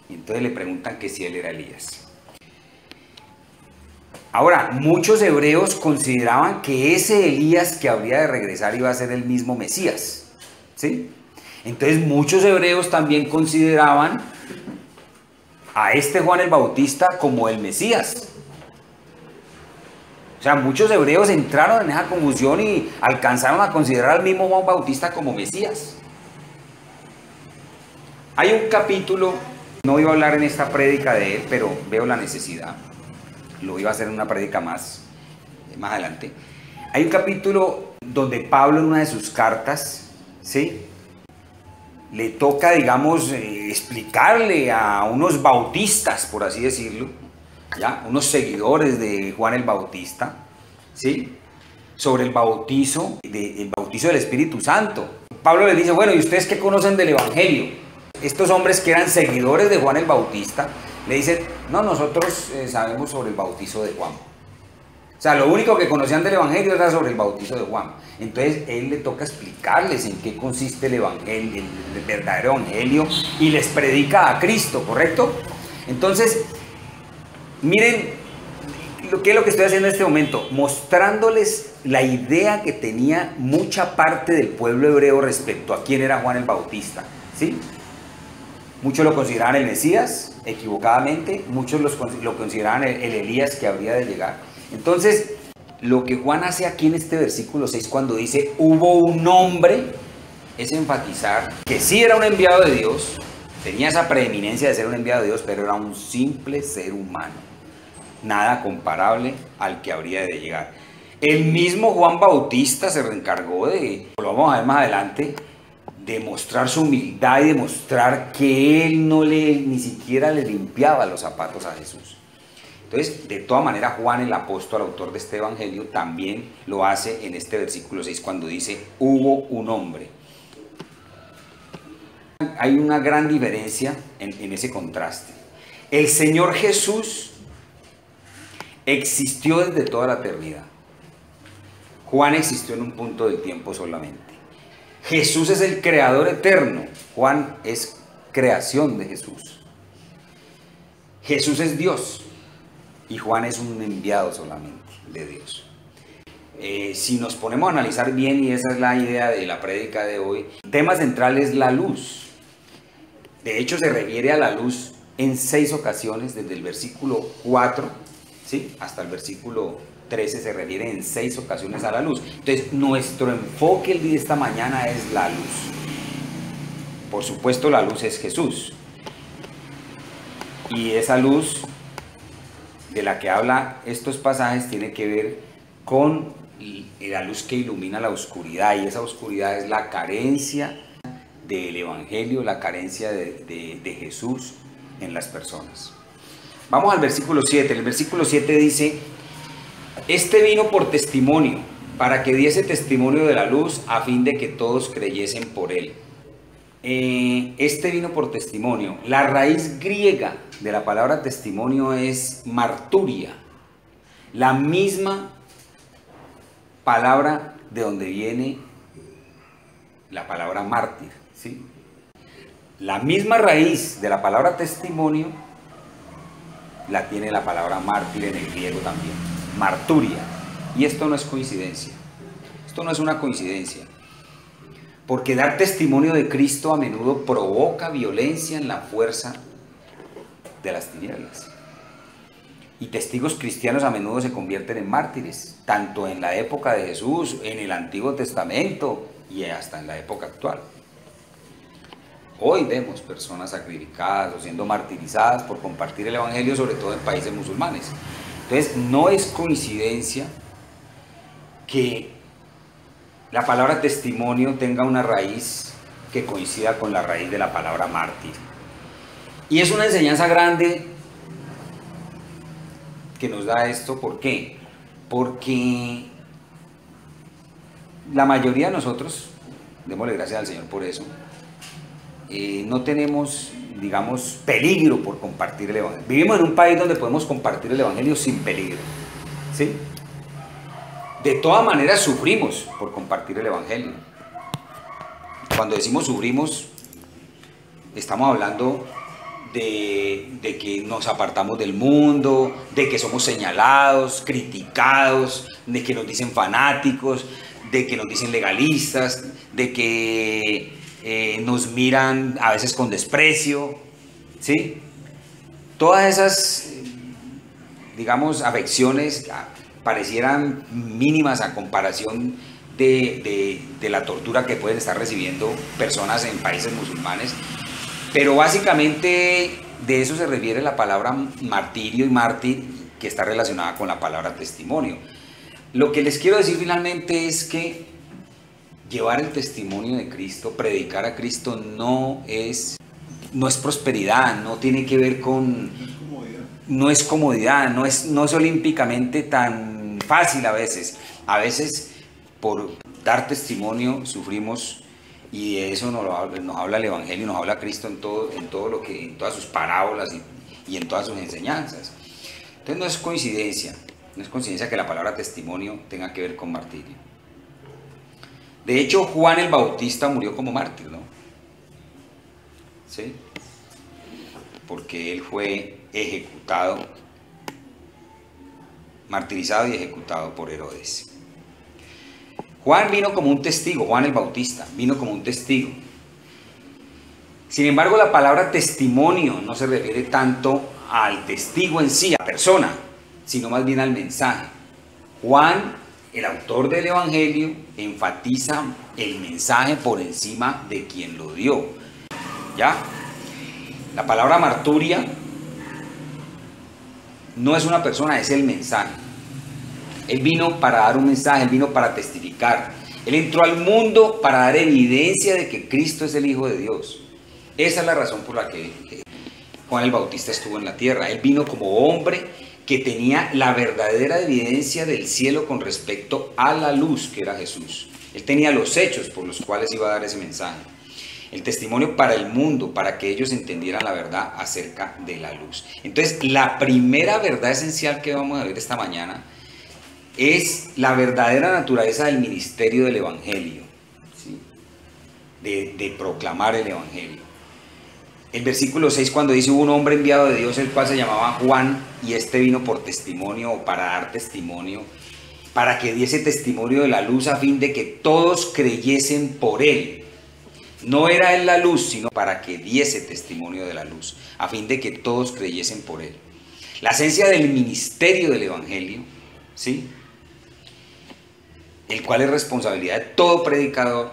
Y entonces le preguntan que si él era Elías. Ahora, muchos hebreos consideraban que ese Elías que habría de regresar iba a ser el mismo Mesías, ¿sí? Entonces muchos hebreos también consideraban a este Juan el Bautista como el Mesías. O sea, muchos hebreos entraron en esa confusión y alcanzaron a considerar al mismo Juan Bautista como Mesías. Hay un capítulo, no iba a hablar en esta prédica de él, pero veo la necesidad. Lo iba a hacer en una prédica más adelante. Hay un capítulo donde Pablo en una de sus cartas, ¿sí?, le toca, digamos, explicarle a unos bautistas, por así decirlo, ¿ya?, unos seguidores de Juan el Bautista, ¿sí?, sobre el bautizo del Espíritu Santo. Pablo les dice, bueno, ¿y ustedes qué conocen del Evangelio? Estos hombres que eran seguidores de Juan el Bautista, le dicen, no, nosotros sabemos sobre el bautizo de Juan. O sea, lo único que conocían del Evangelio era sobre el bautizo de Juan. Entonces, él le toca explicarles en qué consiste el Evangelio, el verdadero Evangelio, y les predica a Cristo, ¿correcto? Entonces, miren, ¿qué es lo que estoy haciendo en este momento? Mostrándoles la idea que tenía mucha parte del pueblo hebreo respecto a quién era Juan el Bautista, ¿sí? Muchos lo consideraban el Mesías, equivocadamente, muchos lo consideraban el Elías que habría de llegar. Entonces, lo que Juan hace aquí en este versículo 6 cuando dice, hubo un hombre, es enfatizar que sí era un enviado de Dios, tenía esa preeminencia de ser un enviado de Dios, pero era un simple ser humano, nada comparable al que habría de llegar. El mismo Juan Bautista se reencargó de, lo vamos a ver más adelante, de mostrar su humildad y de mostrar que él ni siquiera le limpiaba los zapatos a Jesús. Entonces, de todas maneras, Juan el apóstol, autor de este evangelio, también lo hace en este versículo 6 cuando dice, hubo un hombre. Hay una gran diferencia en ese contraste. El Señor Jesús existió desde toda la eternidad. Juan existió en un punto del tiempo solamente. Jesús es el creador eterno. Juan es creación de Jesús. Jesús es Dios. Y Juan es un enviado solamente de Dios. Si nos ponemos a analizar bien, y esa es la idea de la prédica de hoy, el tema central es la luz. De hecho, se refiere a la luz en 6 ocasiones, desde el versículo 4, ¿sí?, hasta el versículo 13, se refiere en 6 ocasiones a la luz. Entonces, nuestro enfoque el día de esta mañana es la luz. Por supuesto, la luz es Jesús. Y esa luz de la que habla estos pasajes tiene que ver con la luz que ilumina la oscuridad, y esa oscuridad es la carencia del Evangelio, la carencia de Jesús en las personas. Vamos al versículo 7. El versículo 7 dice, este vino por testimonio, para que diese testimonio de la luz, a fin de que todos creyesen por él. Este vino por testimonio. La raíz griega de la palabra testimonio es marturia, la misma palabra de donde viene la palabra mártir, ¿sí? La misma raíz de la palabra testimonio la tiene la palabra mártir en el griego también, marturia. Y esto no es coincidencia, esto no es una coincidencia. Porque dar testimonio de Cristo a menudo provoca violencia en la fuerza de las tinieblas. Y testigos cristianos a menudo se convierten en mártires, tanto en la época de Jesús, en el Antiguo Testamento y hasta en la época actual. Hoy vemos personas sacrificadas o siendo martirizadas por compartir el Evangelio, sobre todo en países musulmanes. Entonces, no es coincidencia que la palabra testimonio tenga una raíz que coincida con la raíz de la palabra mártir. Y es una enseñanza grande que nos da esto. ¿Por qué? Porque la mayoría de nosotros, démosle gracias al Señor por eso, no tenemos, digamos, peligro por compartir el Evangelio. Vivimos en un país donde podemos compartir el Evangelio sin peligro, ¿sí? De todas maneras sufrimos por compartir el Evangelio. Cuando decimos sufrimos, estamos hablando de que nos apartamos del mundo, de que somos señalados, criticados, de que nos dicen fanáticos, de que nos dicen legalistas, de que nos miran a veces con desprecio, ¿sí? Todas esas, digamos, afecciones parecieran mínimas a comparación de la tortura que pueden estar recibiendo personas en países musulmanes, pero básicamente de eso se refiere la palabra martirio y mártir, que está relacionada con la palabra testimonio. Lo que les quiero decir finalmente es que llevar el testimonio de Cristo, predicar a Cristo no es prosperidad, no tiene que ver con... No es comodidad, no es olímpicamente tan fácil a veces. A veces por dar testimonio sufrimos, y de eso nos habla el Evangelio, nos habla Cristo en todas sus parábolas y en todas sus enseñanzas. Entonces no es coincidencia que la palabra testimonio tenga que ver con martirio. De hecho, Juan el Bautista murió como mártir, ¿no? ¿Sí? Porque él fue ejecutado, martirizado y ejecutado por Herodes. Juan vino como un testigo, Juan el Bautista vino como un testigo. Sin embargo, la palabra testimonio no se refiere tanto al testigo en sí, a la persona, sino más bien al mensaje. Juan, el autor del Evangelio, enfatiza el mensaje por encima de quien lo dio. ¿Ya? La palabra marturia no es una persona, es el mensaje. Él vino para dar un mensaje, él vino para testificar. Él entró al mundo para dar evidencia de que Cristo es el Hijo de Dios. Esa es la razón por la que Juan el Bautista estuvo en la tierra. Él vino como hombre que tenía la verdadera evidencia del cielo con respecto a la luz que era Jesús. Él tenía los hechos por los cuales iba a dar ese mensaje. El testimonio para el mundo, para que ellos entendieran la verdad acerca de la luz. Entonces, la primera verdad esencial que vamos a ver esta mañana es la verdadera naturaleza del ministerio del Evangelio, ¿sí? de proclamar el Evangelio. El versículo 6, cuando dice: hubo un hombre enviado de Dios, el cual se llamaba Juan, y este vino por testimonio, o para dar testimonio, para que diese testimonio de la luz, a fin de que todos creyesen por él. No era él la luz, sino para que diese testimonio de la luz, a fin de que todos creyesen por él. La esencia del ministerio del Evangelio, ¿sí? El cual es responsabilidad de todo predicador.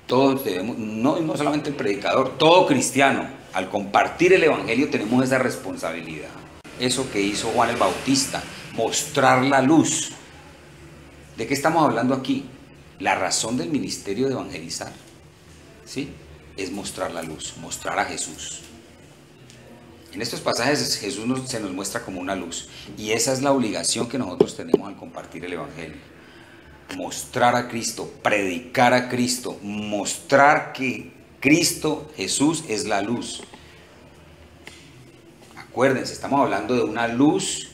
Todos debemos, no solamente el predicador, todo cristiano, al compartir el Evangelio tenemos esa responsabilidad. Eso que hizo Juan el Bautista, mostrar la luz. ¿De qué estamos hablando aquí? La razón del ministerio de evangelizar, ¿sí? Es mostrar la luz, mostrar a Jesús. En estos pasajes Jesús se nos muestra como una luz, y esa es la obligación que nosotros tenemos al compartir el Evangelio. Mostrar a Cristo, predicar a Cristo, mostrar que Cristo, Jesús, es la luz. Acuérdense, estamos hablando de una luz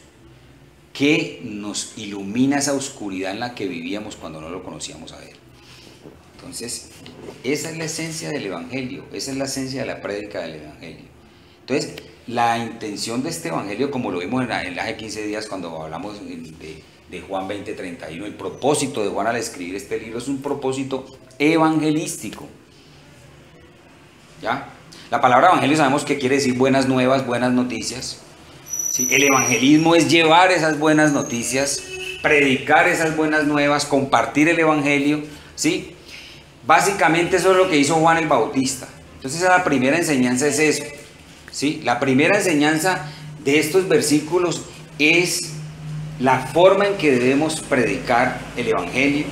que nos ilumina esa oscuridad en la que vivíamos cuando no lo conocíamos a Él. Entonces, esa es la esencia del Evangelio, esa es la esencia de la prédica del Evangelio. Entonces, la intención de este Evangelio, como lo vimos en hace 15 días cuando hablamos de Juan 20:31, el propósito de Juan al escribir este libro es un propósito evangelístico. ¿Ya? La palabra evangelio sabemos que quiere decir buenas nuevas, buenas noticias. ¿Sí? El evangelismo es llevar esas buenas noticias, predicar esas buenas nuevas, compartir el Evangelio, ¿sí? Básicamente eso es lo que hizo Juan el Bautista. Entonces la primera enseñanza es eso, ¿sí? La primera enseñanza de estos versículos es la forma en que debemos predicar el Evangelio,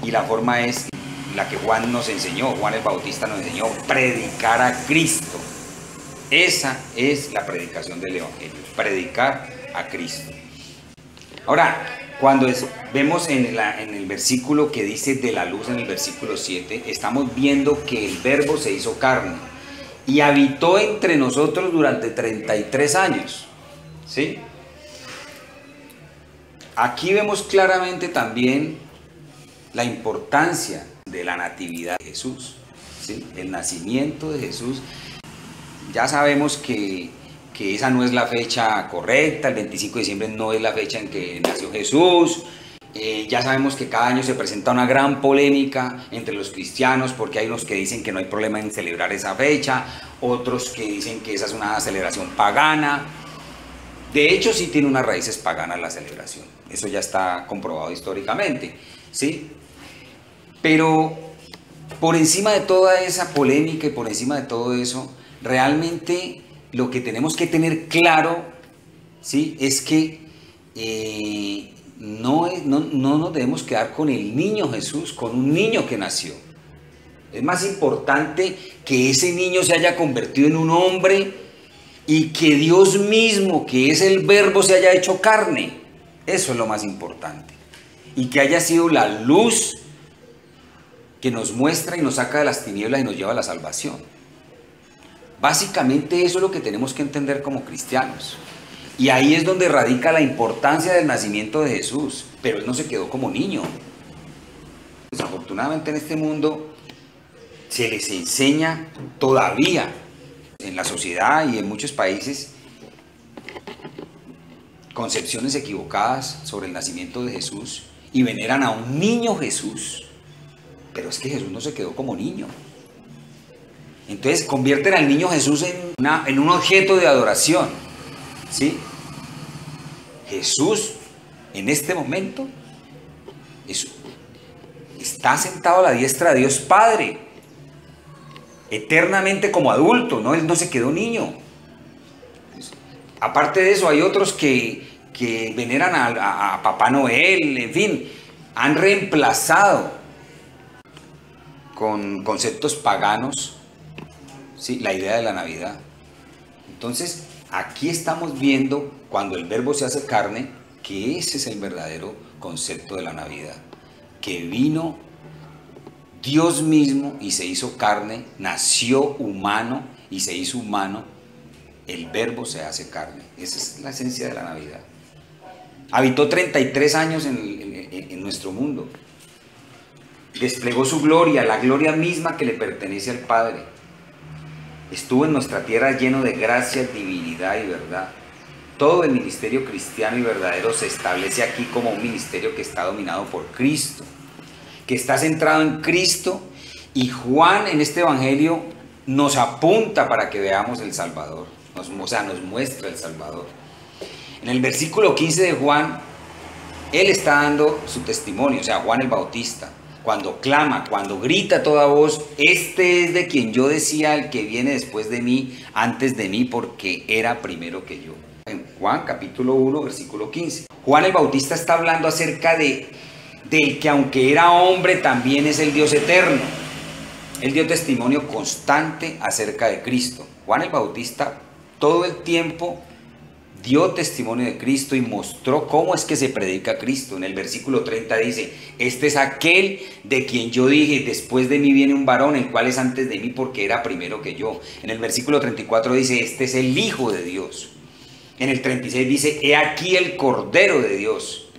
y la forma es la que Juan nos enseñó, Juan el Bautista nos enseñó: predicar a Cristo. Esa es la predicación del Evangelio, predicar a Cristo. Ahora, cuando vemos en el versículo que dice de la luz, en el versículo 7, estamos viendo que el Verbo se hizo carne y habitó entre nosotros durante 33 años, ¿sí? Aquí vemos claramente también la importancia de la natividad de Jesús, ¿sí? El nacimiento de Jesús. ya sabemos que esa no es la fecha correcta, el 25 de diciembre no es la fecha en que nació Jesús. Ya sabemos que cada año se presenta una gran polémica entre los cristianos porque hay unos que dicen que no hay problema en celebrar esa fecha, otros que dicen que esa es una celebración pagana. De hecho, sí tiene unas raíces paganas la celebración, eso ya está comprobado históricamente, ¿sí? Pero por encima de toda esa polémica y por encima de todo eso, realmente lo que tenemos que tener claro, ¿sí?, es que no nos debemos quedar con el niño Jesús, con un niño que nació. Es más importante que ese niño se haya convertido en un hombre y que Dios mismo, que es el Verbo, se haya hecho carne. Eso es lo más importante. Y que haya sido la luz que nos muestra y nos saca de las tinieblas y nos lleva a la salvación. Básicamente eso es lo que tenemos que entender como cristianos. Y ahí es donde radica la importancia del nacimiento de Jesús. Pero Él no se quedó como niño. Desafortunadamente en este mundo se les enseña todavía en la sociedad y en muchos países concepciones equivocadas sobre el nacimiento de Jesús y veneran a un niño Jesús. Pero es que Jesús no se quedó como niño. Entonces convierten al niño Jesús en un objeto de adoración, ¿sí? Jesús en este momento está sentado a la diestra de Dios Padre, eternamente como adulto, ¿no? Él no se quedó niño. Aparte de eso, hay otros que veneran a Papá Noel, en fin, han reemplazado con conceptos paganos, ¿sí?, la idea de la Navidad. Entonces, aquí estamos viendo, cuando el Verbo se hace carne, que ese es el verdadero concepto de la Navidad. Que vino Dios mismo y se hizo carne, nació humano y se hizo humano. El Verbo se hace carne. Esa es la esencia de la Navidad. Habitó 33 años en nuestro mundo. Desplegó su gloria, la gloria misma que le pertenece al Padre. Estuvo en nuestra tierra lleno de gracia, divinidad y verdad. Todo el ministerio cristiano y verdadero se establece aquí como un ministerio que está dominado por Cristo, que está centrado en Cristo, y Juan en este evangelio nos apunta para que veamos el Salvador, nos muestra el Salvador. En el versículo 15 de Juan, él está dando su testimonio, o sea, Juan el Bautista, cuando clama, cuando grita a toda voz: este es de quien yo decía, el que viene después de mí, antes de mí, porque era primero que yo. En Juan capítulo 1, versículo 15. Juan el Bautista está hablando acerca del que aunque era hombre también es el Dios eterno. Él dio testimonio constante acerca de Cristo. Juan el Bautista todo el tiempo dio testimonio de Cristo y mostró cómo es que se predica a Cristo. En el versículo 30 dice: este es aquel de quien yo dije, después de mí viene un varón, el cual es antes de mí porque era primero que yo. En el versículo 34 dice: este es el Hijo de Dios. En el 36 dice: he aquí el Cordero de Dios.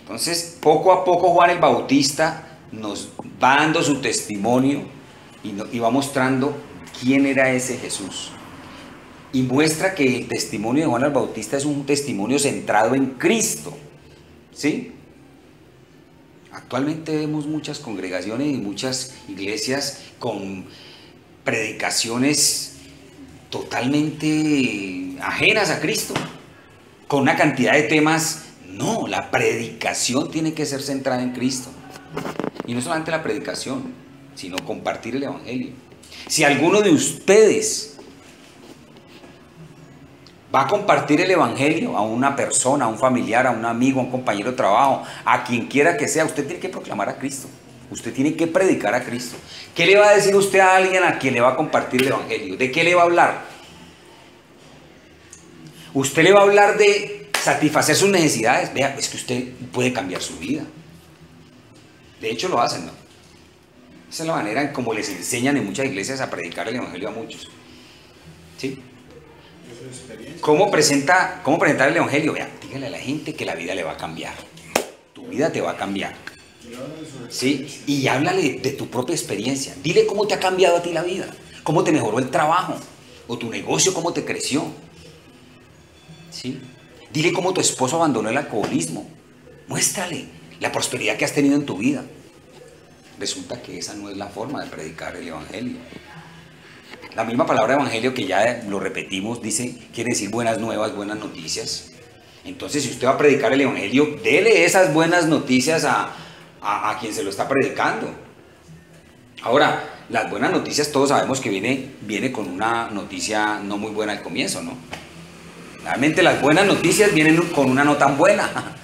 Entonces, poco a poco Juan el Bautista nos va dando su testimonio y va mostrando quién era ese Jesús. Y muestra que el testimonio de Juan el Bautista es un testimonio centrado en Cristo, ¿sí? Actualmente vemos muchas congregaciones y muchas iglesias con predicaciones totalmente ajenas a Cristo, con una cantidad de temas. No, la predicación tiene que ser centrada en Cristo. Y no solamente la predicación, sino compartir el evangelio. Si alguno de ustedes va a compartir el evangelio a una persona, a un familiar, a un amigo, a un compañero de trabajo, a quien quiera que sea, usted tiene que proclamar a Cristo. Usted tiene que predicar a Cristo. ¿Qué le va a decir usted a alguien a quien le va a compartir el evangelio? ¿De qué le va a hablar? Usted le va a hablar de satisfacer sus necesidades. Vea, es que usted puede cambiar su vida. De hecho lo hacen, ¿no? Esa es la manera en cómo les enseñan en muchas iglesias a predicar el evangelio a muchos. ¿Sí? ¿Cómo presentar el evangelio? Vea, dígale a la gente que la vida le va a cambiar. Tu vida te va a cambiar. ¿Sí? Y háblale de tu propia experiencia. Dile cómo te ha cambiado a ti la vida. ¿Cómo te mejoró el trabajo? ¿O tu negocio cómo te creció? ¿Sí? Dile cómo tu esposo abandonó el alcoholismo. Muéstrale la prosperidad que has tenido en tu vida. Resulta que esa no es la forma de predicar el evangelio. La misma palabra evangelio, que ya lo repetimos, quiere decir buenas nuevas, buenas noticias. Entonces, si usted va a predicar el evangelio, dele esas buenas noticias a quien se lo está predicando. Ahora, las buenas noticias todos sabemos que viene con una noticia no muy buena al comienzo, ¿no? Realmente las buenas noticias vienen con una no tan buena.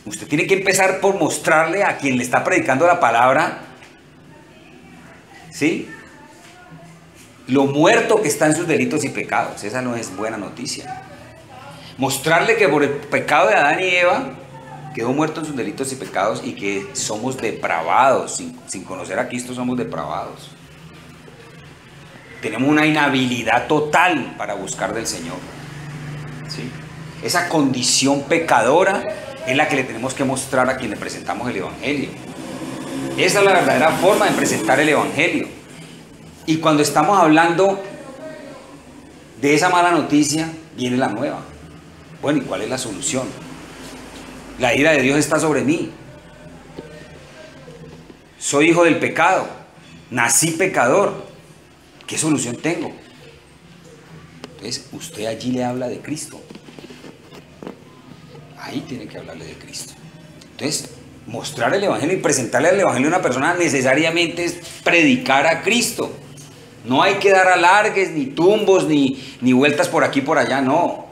Usted tiene que empezar por mostrarle a quien le está predicando la palabra, ¿sí?, lo muerto que está en sus delitos y pecados. Esa no es buena noticia. Mostrarle que por el pecado de Adán y Eva quedó muerto en sus delitos y pecados y que somos depravados. Sin conocer a Cristo somos depravados. Tenemos una inhabilidad total para buscar del Señor, ¿sí? Esa condición pecadora es la que le tenemos que mostrar a quien le presentamos el evangelio. Esa es la verdadera forma de presentar el evangelio. Y cuando estamos hablando de esa mala noticia, viene la nueva. Bueno, ¿y cuál es la solución? La ira de Dios está sobre mí. Soy hijo del pecado. Nací pecador. ¿Qué solución tengo? Entonces, usted allí le habla de Cristo. Ahí tiene que hablarle de Cristo. Entonces, mostrar el evangelio y presentarle el evangelio a una persona necesariamente es predicar a Cristo. No hay que dar alargues, ni tumbos, ni vueltas por aquí y por allá, no.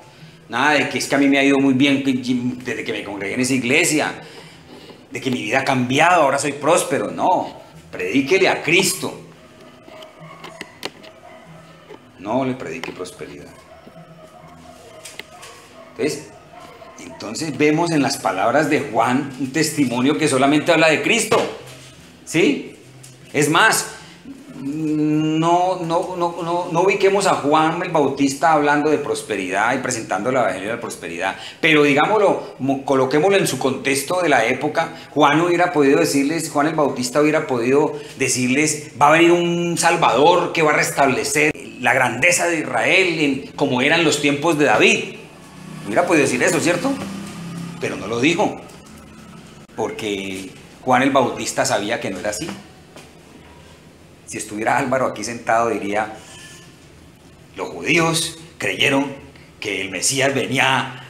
Nada de que es que a mí me ha ido muy bien desde que me congregué en esa iglesia, de que mi vida ha cambiado, ahora soy próspero. No, predíquele a Cristo. No le predique prosperidad. Entonces vemos en las palabras de Juan un testimonio que solamente habla de Cristo, ¿sí? Es más, no ubiquemos a Juan el Bautista hablando de prosperidad y presentando el evangelio de la prosperidad, pero digámoslo, coloquémoslo en su contexto de la época. Juan el Bautista hubiera podido decirles, va a venir un Salvador que va a restablecer la grandeza de Israel como eran los tiempos de David. Hubiera podido decir eso, ¿cierto? Pero no lo dijo, porque Juan el Bautista sabía que no era así. Si estuviera Álvaro aquí sentado, diría, los judíos creyeron que el Mesías venía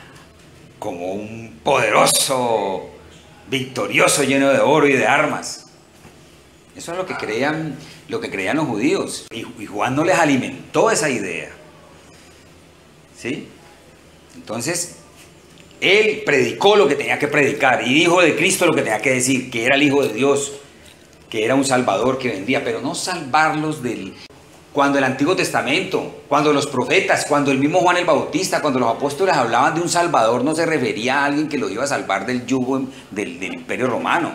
como un poderoso, victorioso, lleno de oro y de armas. Eso es lo que creían los judíos. Y Juan no les alimentó esa idea, ¿sí? Entonces, él predicó lo que tenía que predicar y dijo de Cristo lo que tenía que decir, que era el Hijo de Dios, que era un Salvador que vendría, pero no salvarlos cuando el Antiguo Testamento, cuando los profetas, cuando el mismo Juan el Bautista, cuando los apóstoles hablaban de un Salvador, no se refería a alguien que lo iba a salvar del yugo del Imperio Romano.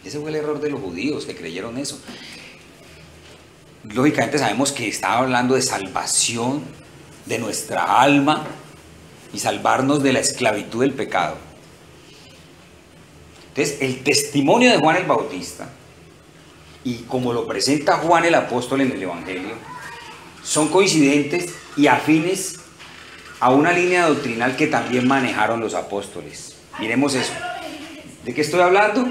Ese fue el error de los judíos, que creyeron eso. Lógicamente sabemos que estaba hablando de salvación de nuestra alma y salvarnos de la esclavitud del pecado. Entonces, el testimonio de Juan el Bautista y como lo presenta Juan el apóstol en el Evangelio, son coincidentes y afines a una línea doctrinal que también manejaron los apóstoles. Miremos eso. ¿De qué estoy hablando?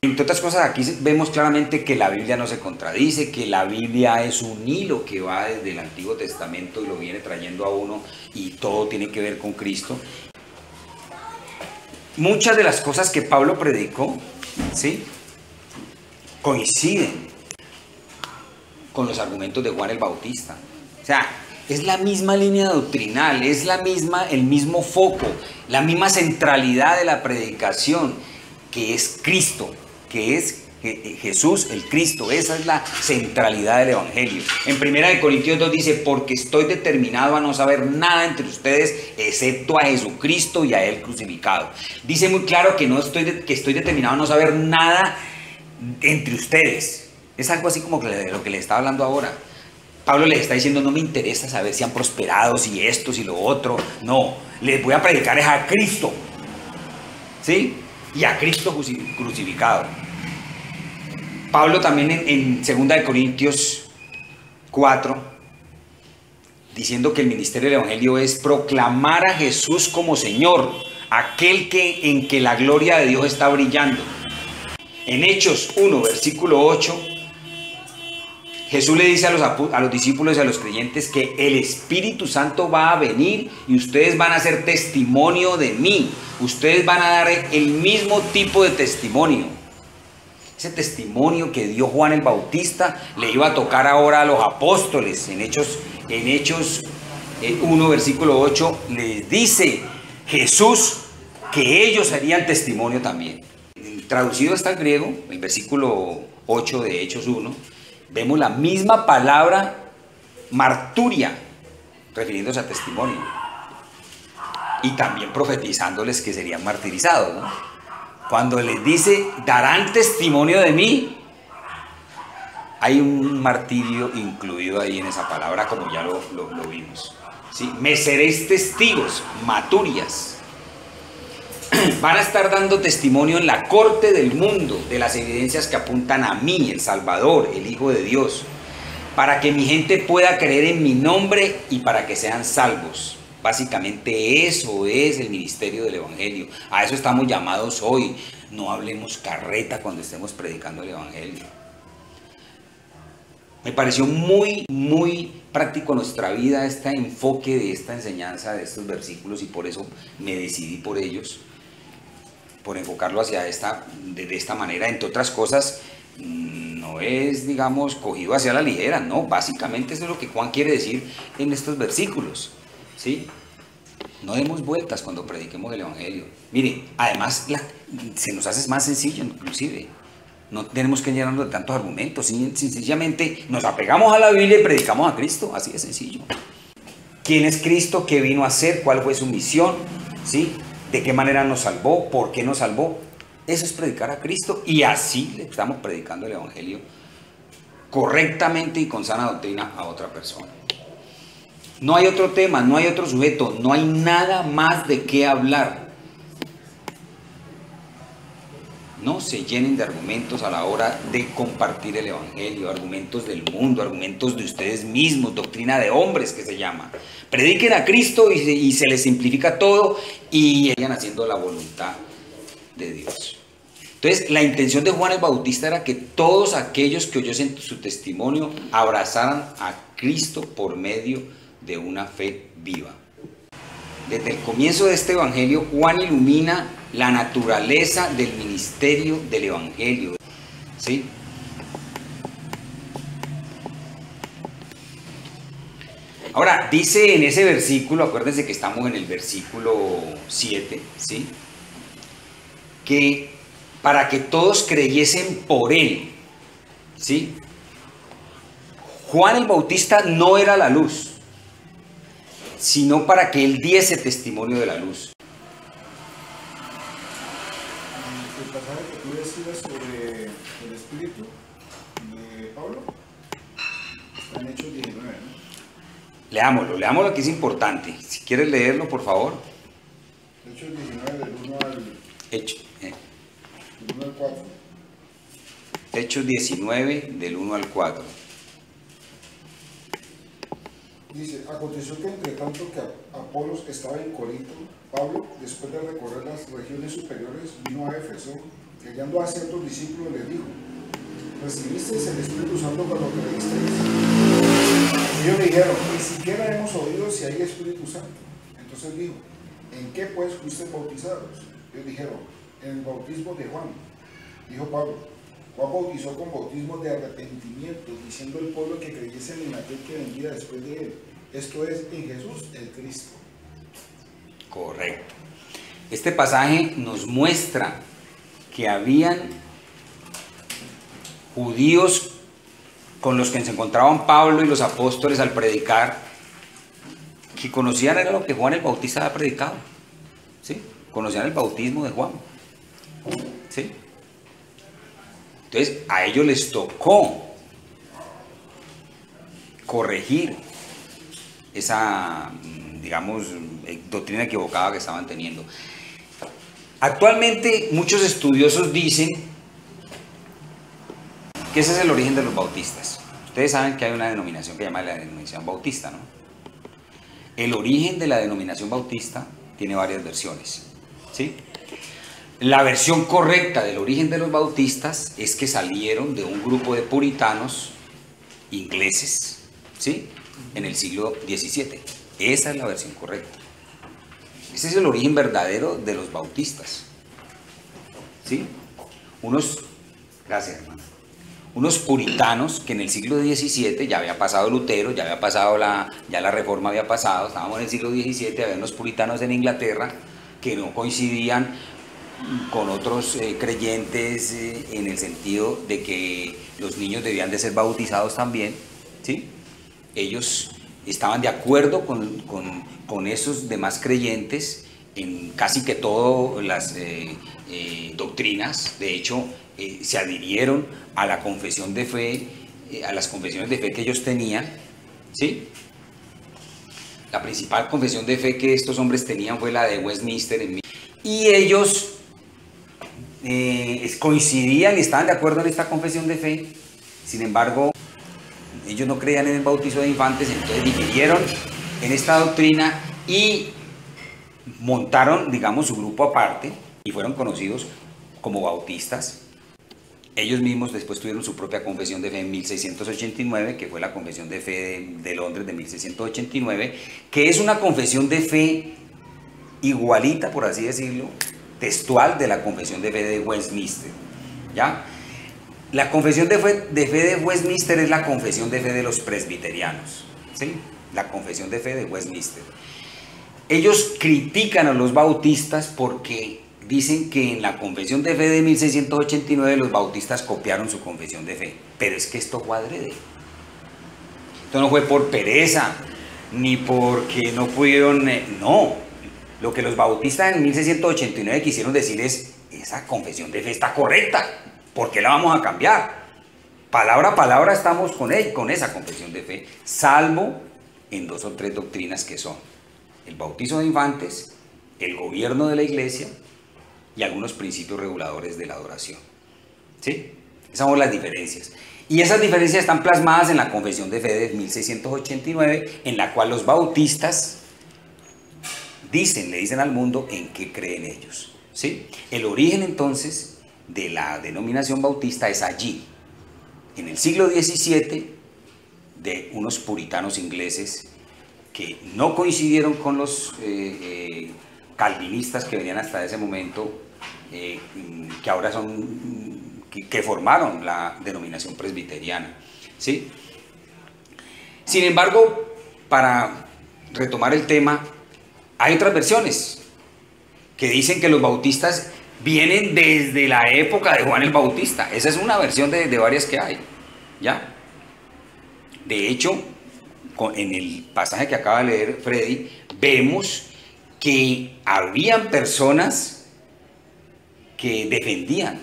Entre otras cosas, aquí vemos claramente que la Biblia no se contradice, que la Biblia es un hilo que va desde el Antiguo Testamento y lo viene trayendo a uno, y todo tiene que ver con Cristo. Muchas de las cosas que Pablo predicó, ¿sí?, coinciden con los argumentos de Juan el Bautista. O sea, es la misma línea doctrinal, es el mismo foco, la misma centralidad de la predicación, que es Cristo, que es Jesús el Cristo. Esa es la centralidad del Evangelio. En 1 Corintios 2 dice, porque estoy determinado a no saber nada entre ustedes excepto a Jesucristo y a Él crucificado. Dice muy claro que estoy determinado a no saber nada entre ustedes. Es algo así como lo que les está hablando ahora. Pablo les está diciendo, no me interesa saber si han prosperado, si esto, si lo otro. No, les voy a predicar es a Cristo, ¿sí? Y a Cristo crucificado. Pablo también en 2 Corintios 4, diciendo que el ministerio del Evangelio es proclamar a Jesús como Señor, aquel en que la gloria de Dios está brillando. En Hechos 1, versículo 8, Jesús le dice a los discípulos y a los creyentes que el Espíritu Santo va a venir y ustedes van a ser testimonio de mí. Ustedes van a dar el mismo tipo de testimonio. Ese testimonio que dio Juan el Bautista le iba a tocar ahora a los apóstoles. En Hechos 1, versículo 8, les dice Jesús que ellos serían testimonio también. Traducido hasta el griego, el versículo 8 de Hechos 1, vemos la misma palabra marturia, refiriéndose a testimonio. Y también profetizándoles que serían martirizados, ¿no? Cuando les dice, darán testimonio de mí, hay un martirio incluido ahí en esa palabra, como ya lo vimos. ¿Sí? Me seréis testigos, maturias. Van a estar dando testimonio en la corte del mundo de las evidencias que apuntan a mí, el Salvador, el Hijo de Dios, para que mi gente pueda creer en mi nombre y para que sean salvos. Básicamente eso es el ministerio del Evangelio. A eso estamos llamados hoy. No hablemos carreta cuando estemos predicando el Evangelio. Me pareció muy, muy práctico en nuestra vida este enfoque de esta enseñanza, de estos versículos, y por eso me decidí por ellos, por enfocarlo de esta manera. Entre otras cosas, no es, digamos, cogido hacia la ligera, no, básicamente eso es lo que Juan quiere decir en estos versículos, ¿sí? No demos vueltas cuando prediquemos el Evangelio. Mire, además se nos hace más sencillo inclusive. No tenemos que llenarnos de tantos argumentos, sencillamente nos apegamos a la Biblia y predicamos a Cristo, así de sencillo. ¿Quién es Cristo? ¿Qué vino a hacer? ¿Cuál fue su misión? ¿Sí? ¿De qué manera nos salvó? ¿Por qué nos salvó? Eso es predicar a Cristo, y así le estamos predicando el Evangelio correctamente y con sana doctrina a otra persona. No hay otro tema, no hay otro sujeto, no hay nada más de qué hablar. No se llenen de argumentos a la hora de compartir el Evangelio, argumentos del mundo, argumentos de ustedes mismos, doctrina de hombres que se llama. Prediquen a Cristo y se les simplifica todo y vayan haciendo la voluntad de Dios. Entonces, la intención de Juan el Bautista era que todos aquellos que oyesen su testimonio abrazaran a Cristo por medio de una fe viva. Desde el comienzo de este Evangelio, Juan ilumina la naturaleza del ministerio del Evangelio, ¿sí? Ahora, dice en ese versículo, acuérdense que estamos en el versículo 7, ¿sí? Que para que todos creyesen por él, ¿sí? Juan el Bautista no era la luz, sino para que él diese testimonio de la luz. El pasaje que tú decías sobre el Espíritu de Pablo está en Hechos 19, ¿no? Leámoslo que es importante. Si quieres leerlo, por favor. Hechos 19 del 1 al 4. Hechos 19 del 1 al 4. Dice, aconteció que entre tanto que Apolos estaba en Corinto, Pablo, después de recorrer las regiones superiores, vino a Éfeso, y hallando a ciertos discípulos les dijo, ¿recibisteis el Espíritu Santo cuando creísteis? Y ellos le dijeron, ni siquiera hemos oído si hay Espíritu Santo. Entonces dijo, ¿en qué pues fuisteis bautizados? Ellos dijeron, en el bautismo de Juan. Dijo Pablo, Juan bautizó con bautismo de arrepentimiento, diciendo al pueblo que creyesen en aquel que vendría después de él. Esto es, en Jesús el Cristo. Correcto. Este pasaje nos muestra que habían judíos con los que se encontraban Pablo y los apóstoles al predicar, que conocían era lo que Juan el Bautista había predicado, ¿sí? Conocían el bautismo de Juan, ¿sí? Entonces a ellos les tocó corregir esa, digamos, doctrina equivocada que estaban teniendo. Actualmente muchos estudiosos dicen que ese es el origen de los bautistas. Ustedes saben que hay una denominación que se llama la denominación bautista, ¿no? El origen de la denominación bautista tiene varias versiones, ¿sí? La versión correcta del origen de los bautistas es que salieron de un grupo de puritanos ingleses, ¿sí? En el siglo XVII. Esa es la versión correcta. Ese es el origen verdadero de los bautistas, ¿sí? Gracias, hermano. Unos puritanos que en el siglo XVII, ya había pasado Lutero, ya había pasado ya la Reforma había pasado, estábamos en el siglo XVII, había unos puritanos en Inglaterra que no coincidían con otros creyentes en el sentido de que los niños debían de ser bautizados también, ¿sí? Ellos estaban de acuerdo con esos demás creyentes en casi que todas las doctrinas. De hecho, se adhirieron a la confesión de fe, a las confesiones de fe que ellos tenían, ¿sí? La principal confesión de fe que estos hombres tenían fue la de Westminster, y ellos coincidían y estaban de acuerdo en esta confesión de fe. Sin embargo, ellos no creían en el bautizo de infantes, entonces dividieron en esta doctrina y montaron, digamos, su grupo aparte y fueron conocidos como bautistas. Ellos mismos después tuvieron su propia confesión de fe en 1689, que fue la confesión de fe de Londres de 1689, que es una confesión de fe igualita, por así decirlo, textual de la confesión de fe de Westminster, ¿ya? La confesión de fe de Westminster es la confesión de fe de los presbiterianos, ¿sí? La confesión de fe de Westminster. Ellos critican a los bautistas porque dicen que en la confesión de fe de 1689 los bautistas copiaron su confesión de fe, pero es que esto fue adrede. Esto no fue por pereza, ni porque no pudieron, no. Lo que los bautistas en 1689 quisieron decir es, esa confesión de fe está correcta, ¿por qué la vamos a cambiar? Palabra a palabra estamos con esa confesión de fe, salvo en 2 o 3 doctrinas que son el bautizo de infantes, el gobierno de la iglesia y algunos principios reguladores de la adoración, ¿sí? Esas son las diferencias. Y esas diferencias están plasmadas en la confesión de fe de 1689, en la cual los bautistas le dicen al mundo en qué creen ellos, ¿sí? El origen entonces de la denominación bautista es allí, en el siglo XVII, de unos puritanos ingleses que no coincidieron con los calvinistas que venían hasta ese momento, que ahora son, que formaron la denominación presbiteriana, ¿sí? Sin embargo, para retomar el tema, hay otras versiones que dicen que los bautistas vienen desde la época de Juan el Bautista. Esa es una versión de varias que hay, ¿ya? De hecho, en el pasaje que acaba de leer Freddy, vemos que habían personas que defendían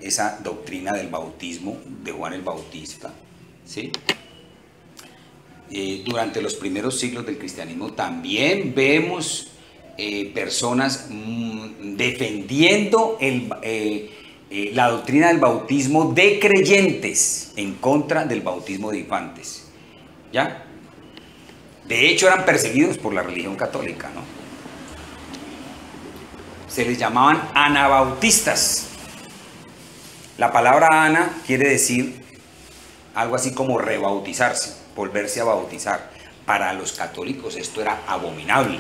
esa doctrina del bautismo de Juan el Bautista, ¿sí? Durante los primeros siglos del cristianismo también vemos personas defendiendo la doctrina del bautismo de creyentes en contra del bautismo de infantes, ¿ya? De hecho eran perseguidos por la religión católica, ¿no? Se les llamaban anabautistas. La palabra ana quiere decir algo así como rebautizarse, volverse a bautizar. Para los católicos esto era abominable,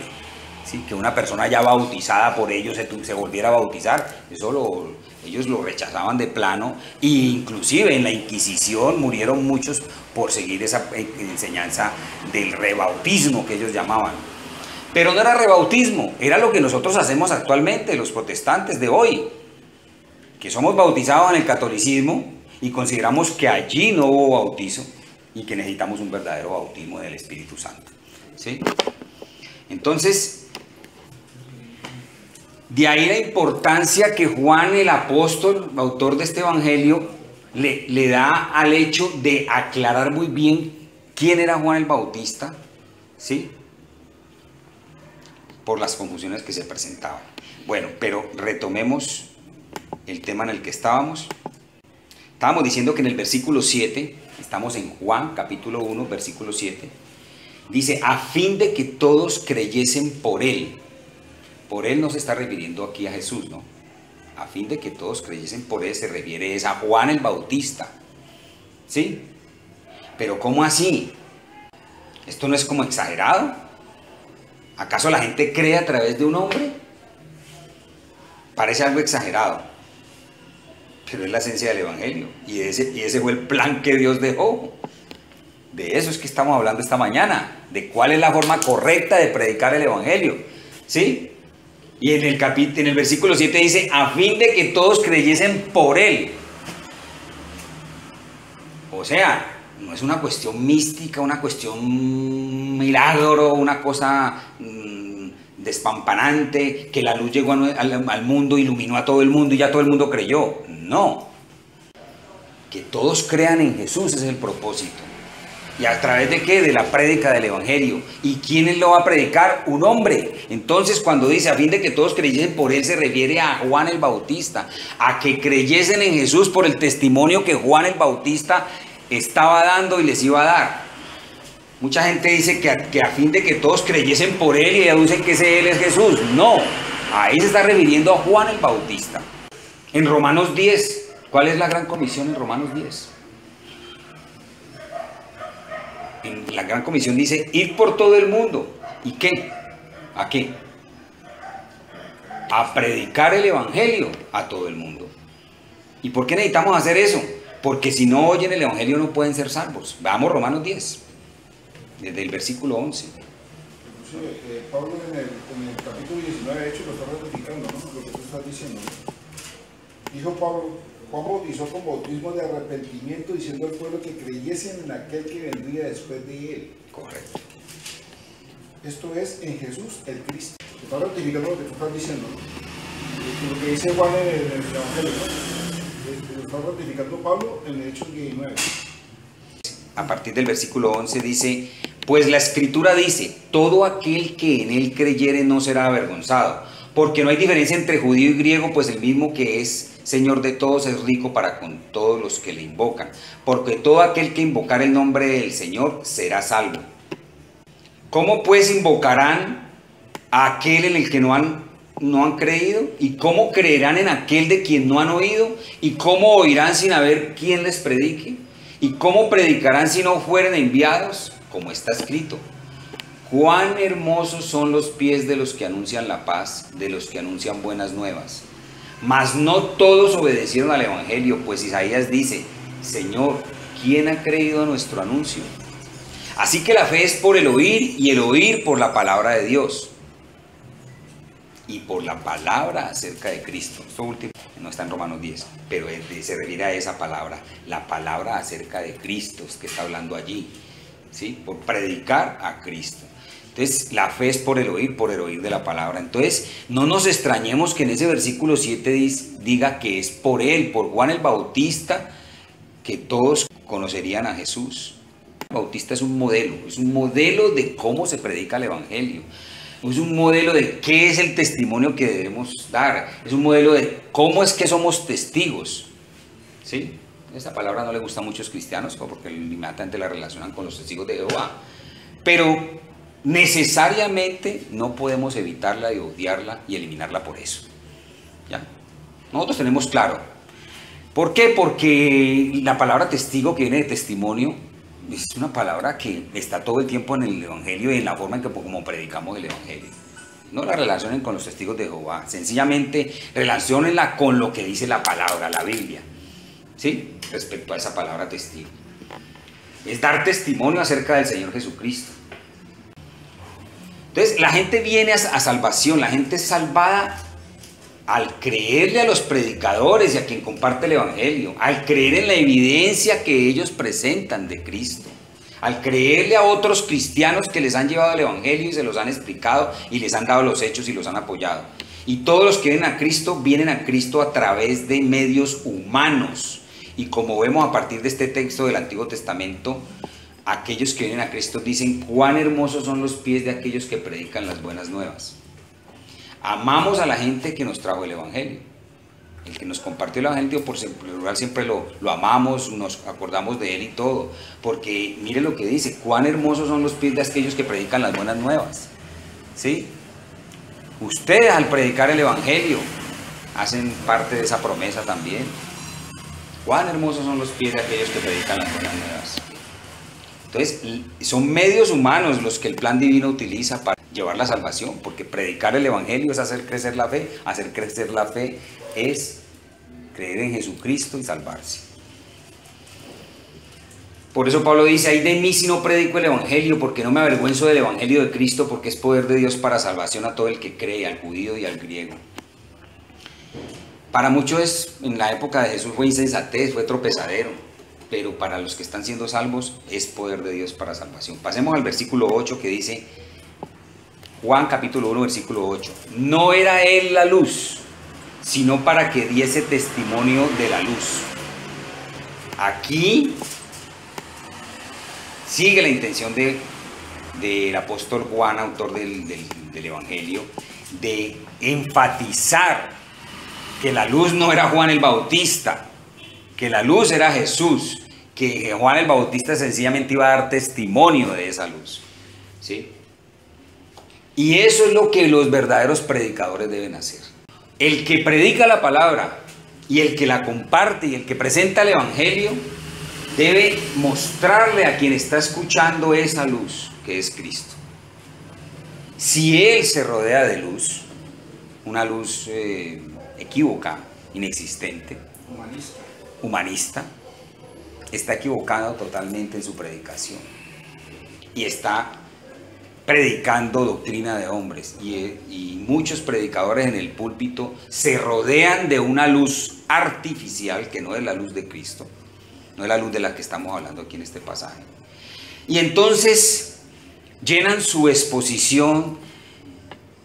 ¿sí? Que una persona ya bautizada por ellos se volviera a bautizar, ellos lo rechazaban de plano, e inclusive en la Inquisición murieron muchos por seguir esa enseñanza del rebautismo que ellos llamaban. Pero no era rebautismo, era lo que nosotros hacemos actualmente, los protestantes de hoy, que somos bautizados en el catolicismo y consideramos que allí no hubo bautizo y que necesitamos un verdadero bautismo del Espíritu Santo, ¿sí? Entonces, de ahí la importancia que Juan el apóstol, autor de este evangelio, le da al hecho de aclarar muy bien quién era Juan el Bautista, ¿sí? Por las confusiones que se presentaban. Bueno, pero retomemos el tema en el que estábamos. Estábamos diciendo que en el versículo 7, Estamos en Juan capítulo 1, versículo 7. Dice, a fin de que todos creyesen por él. Por él no se está refiriendo aquí a Jesús, ¿no? A fin de que todos creyesen por él se refiere a Juan el Bautista. ¿Sí? Pero ¿cómo así? ¿Esto no es como exagerado? ¿Acaso la gente cree a través de un hombre? Parece algo exagerado, pero es la esencia del Evangelio. Y ese fue el plan que Dios dejó. De eso es que estamos hablando esta mañana, de cuál es la forma correcta de predicar el Evangelio. ¿Sí? Y en el versículo 7 dice, a fin de que todos creyesen por él. O sea, no es una cuestión mística, una cuestión milagro, una cosa despampanante, que la luz llegó al mundo, iluminó a todo el mundo y ya todo el mundo creyó. No. Que todos crean en Jesús, ese es el propósito. ¿Y a través de qué? De la prédica del Evangelio. ¿Y quién lo va a predicar? Un hombre. Entonces, cuando dice a fin de que todos creyesen por él, se refiere a Juan el Bautista, a que creyesen en Jesús por el testimonio que Juan el Bautista estaba dando y les iba a dar. Mucha gente dice que a fin de que todos creyesen por él y deducen que ese él es Jesús. No, ahí se está refiriendo a Juan el Bautista. En Romanos 10, ¿cuál es la gran comisión en Romanos 10? En la gran comisión dice, ir por todo el mundo. ¿Y qué? ¿A qué? A predicar el Evangelio a todo el mundo. ¿Y por qué necesitamos hacer eso? Porque si no oyen el Evangelio no pueden ser salvos. Veamos Romanos 10, desde el versículo 11. Inclusive, Pablo en el capítulo 19 de Hechos lo está ratificando, ¿no? Lo que tú estás diciendo, ¿no? Dijo Pablo, Juan bautizó con bautismo de arrepentimiento, diciendo al pueblo que creyesen en aquel que vendría después de él. Correcto. Esto es en Jesús el Cristo. Está ratificando lo que tú estás diciendo, ¿no? Lo que dice Juan en el Evangelio, ¿no? Lo está ratificando Pablo en el Hechos 19. A partir del versículo 11 dice, pues la Escritura dice, todo aquel que en él creyere no será avergonzado, porque no hay diferencia entre judío y griego, pues el mismo que es Señor de todos es rico para con todos los que le invocan, porque todo aquel que invocar el nombre del Señor será salvo. ¿Cómo pues invocarán a aquel en el que no han creído? ¿Y cómo creerán en aquel de quien no han oído? ¿Y cómo oirán sin haber quien les predique? ¿Y cómo predicarán si no fueren enviados? Como está escrito, cuán hermosos son los pies de los que anuncian la paz, de los que anuncian buenas nuevas. Mas no todos obedecieron al Evangelio, pues Isaías dice, Señor, ¿quién ha creído a nuestro anuncio? Así que la fe es por el oír, y el oír por la palabra de Dios. Y por la palabra acerca de Cristo. Esto último no está en Romanos 10, pero se refiere a esa palabra, la palabra acerca de Cristo, es que está hablando allí, ¿sí? Por predicar a Cristo. Entonces, la fe es por el oír de la palabra. Entonces, no nos extrañemos que en ese versículo 7 diga que es por él, por Juan el Bautista, que todos conocerían a Jesús. El Bautista es un modelo de cómo se predica el Evangelio. Es un modelo de qué es el testimonio que debemos dar. Es un modelo de cómo es que somos testigos. ¿Sí? Esta palabra no le gusta a muchos cristianos porque inmediatamente la relacionan con los testigos de Jehová. Pero necesariamente no podemos evitarla y odiarla y eliminarla por eso. ¿Ya? Nosotros tenemos claro. ¿Por qué? Porque la palabra testigo, que viene de testimonio, es una palabra que está todo el tiempo en el Evangelio y en la forma en que como predicamos el Evangelio. No la relacionen con los testigos de Jehová, sencillamente relaciónenla con lo que dice la palabra, la Biblia, ¿sí? Respecto a esa palabra testigo. Es dar testimonio acerca del Señor Jesucristo. Entonces, la gente viene a salvación, la gente es salvada al creerle a los predicadores y a quien comparte el Evangelio, al creer en la evidencia que ellos presentan de Cristo, al creerle a otros cristianos que les han llevado el Evangelio y se los han explicado y les han dado los hechos y los han apoyado. Y todos los que vienen a Cristo a través de medios humanos. Y como vemos a partir de este texto del Antiguo Testamento, aquellos que vienen a Cristo dicen, cuán hermosos son los pies de aquellos que predican las buenas nuevas. Amamos a la gente que nos trajo el Evangelio. El que nos compartió el Evangelio, por lo siempre lo amamos, nos acordamos de él y todo. Porque mire lo que dice, cuán hermosos son los pies de aquellos que predican las buenas nuevas. ¿Sí? Ustedes al predicar el Evangelio hacen parte de esa promesa también. Cuán hermosos son los pies de aquellos que predican las buenas nuevas. Entonces, son medios humanos los que el plan divino utiliza para llevar la salvación, porque predicar el Evangelio es hacer crecer la fe. Hacer crecer la fe es creer en Jesucristo y salvarse. Por eso Pablo dice, ay de mí si no predico el Evangelio, porque no me avergüenzo del Evangelio de Cristo, porque es poder de Dios para salvación a todo el que cree, al judío y al griego. Para muchos en la época de Jesús fue insensatez, fue tropezadero. Pero para los que están siendo salvos es poder de Dios para salvación. Pasemos al versículo 8 que dice, Juan capítulo 1 versículo 8, no era él la luz, sino para que diese testimonio de la luz. Aquí sigue la intención del apóstol Juan, autor del Evangelio, de enfatizar que la luz no era Juan el Bautista, que la luz era Jesús, que Juan el Bautista sencillamente iba a dar testimonio de esa luz, ¿sí? Y eso es lo que los verdaderos predicadores deben hacer. El que predica la palabra y el que la comparte y el que presenta el Evangelio debe mostrarle a quien está escuchando esa luz que es Cristo. Si él se rodea de luz, una luz equívoca, inexistente, humanista, está equivocado totalmente en su predicación y está predicando doctrina de hombres y muchos predicadores en el púlpito se rodean de una luz artificial que no es la luz de Cristo, no es la luz de la que estamos hablando aquí en este pasaje, y entonces llenan su exposición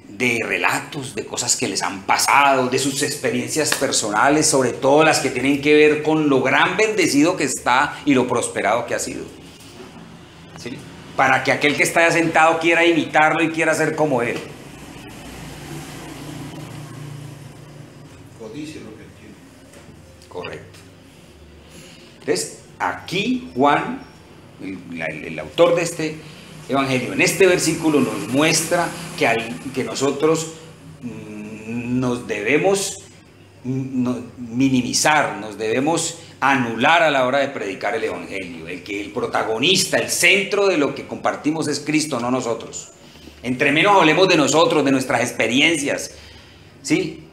de relatos, de cosas que les han pasado, de sus experiencias personales, sobre todo las que tienen que ver con lo gran bendecido que está y lo prosperado que ha sido. ¿Sí? Para que aquel que está allá sentado quiera imitarlo y quiera ser como él. Codicia lo que él tiene. Correcto. Entonces, aquí Juan, el autor de este Evangelio, en este versículo nos muestra que nosotros nos debemos minimizar, nos debemos anular a la hora de predicar el Evangelio. El protagonista, el centro de lo que compartimos es Cristo, no nosotros. Entre menos hablemos de nosotros, de nuestras experiencias, ¿sí?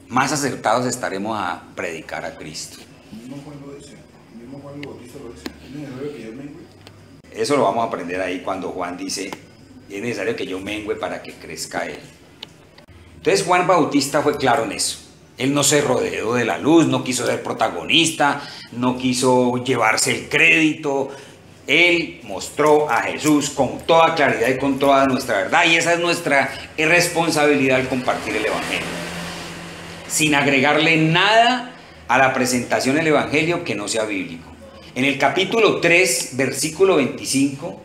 Más acertados estaremos a predicar a Cristo. El mismo Juan lo dice, el mismo Juan el Bautista lo dice. Es necesario que yo mengue. Eso lo vamos a aprender ahí cuando Juan dice, es necesario que yo mengüe para que crezca él. Entonces Juan Bautista fue claro en eso. Él no se rodeó de la luz, no quiso ser protagonista, no quiso llevarse el crédito. Él mostró a Jesús con toda claridad y con toda nuestra verdad, y esa es nuestra responsabilidad al compartir el Evangelio, sin agregarle nada a la presentación del Evangelio que no sea bíblico. En el capítulo 3, versículo 25,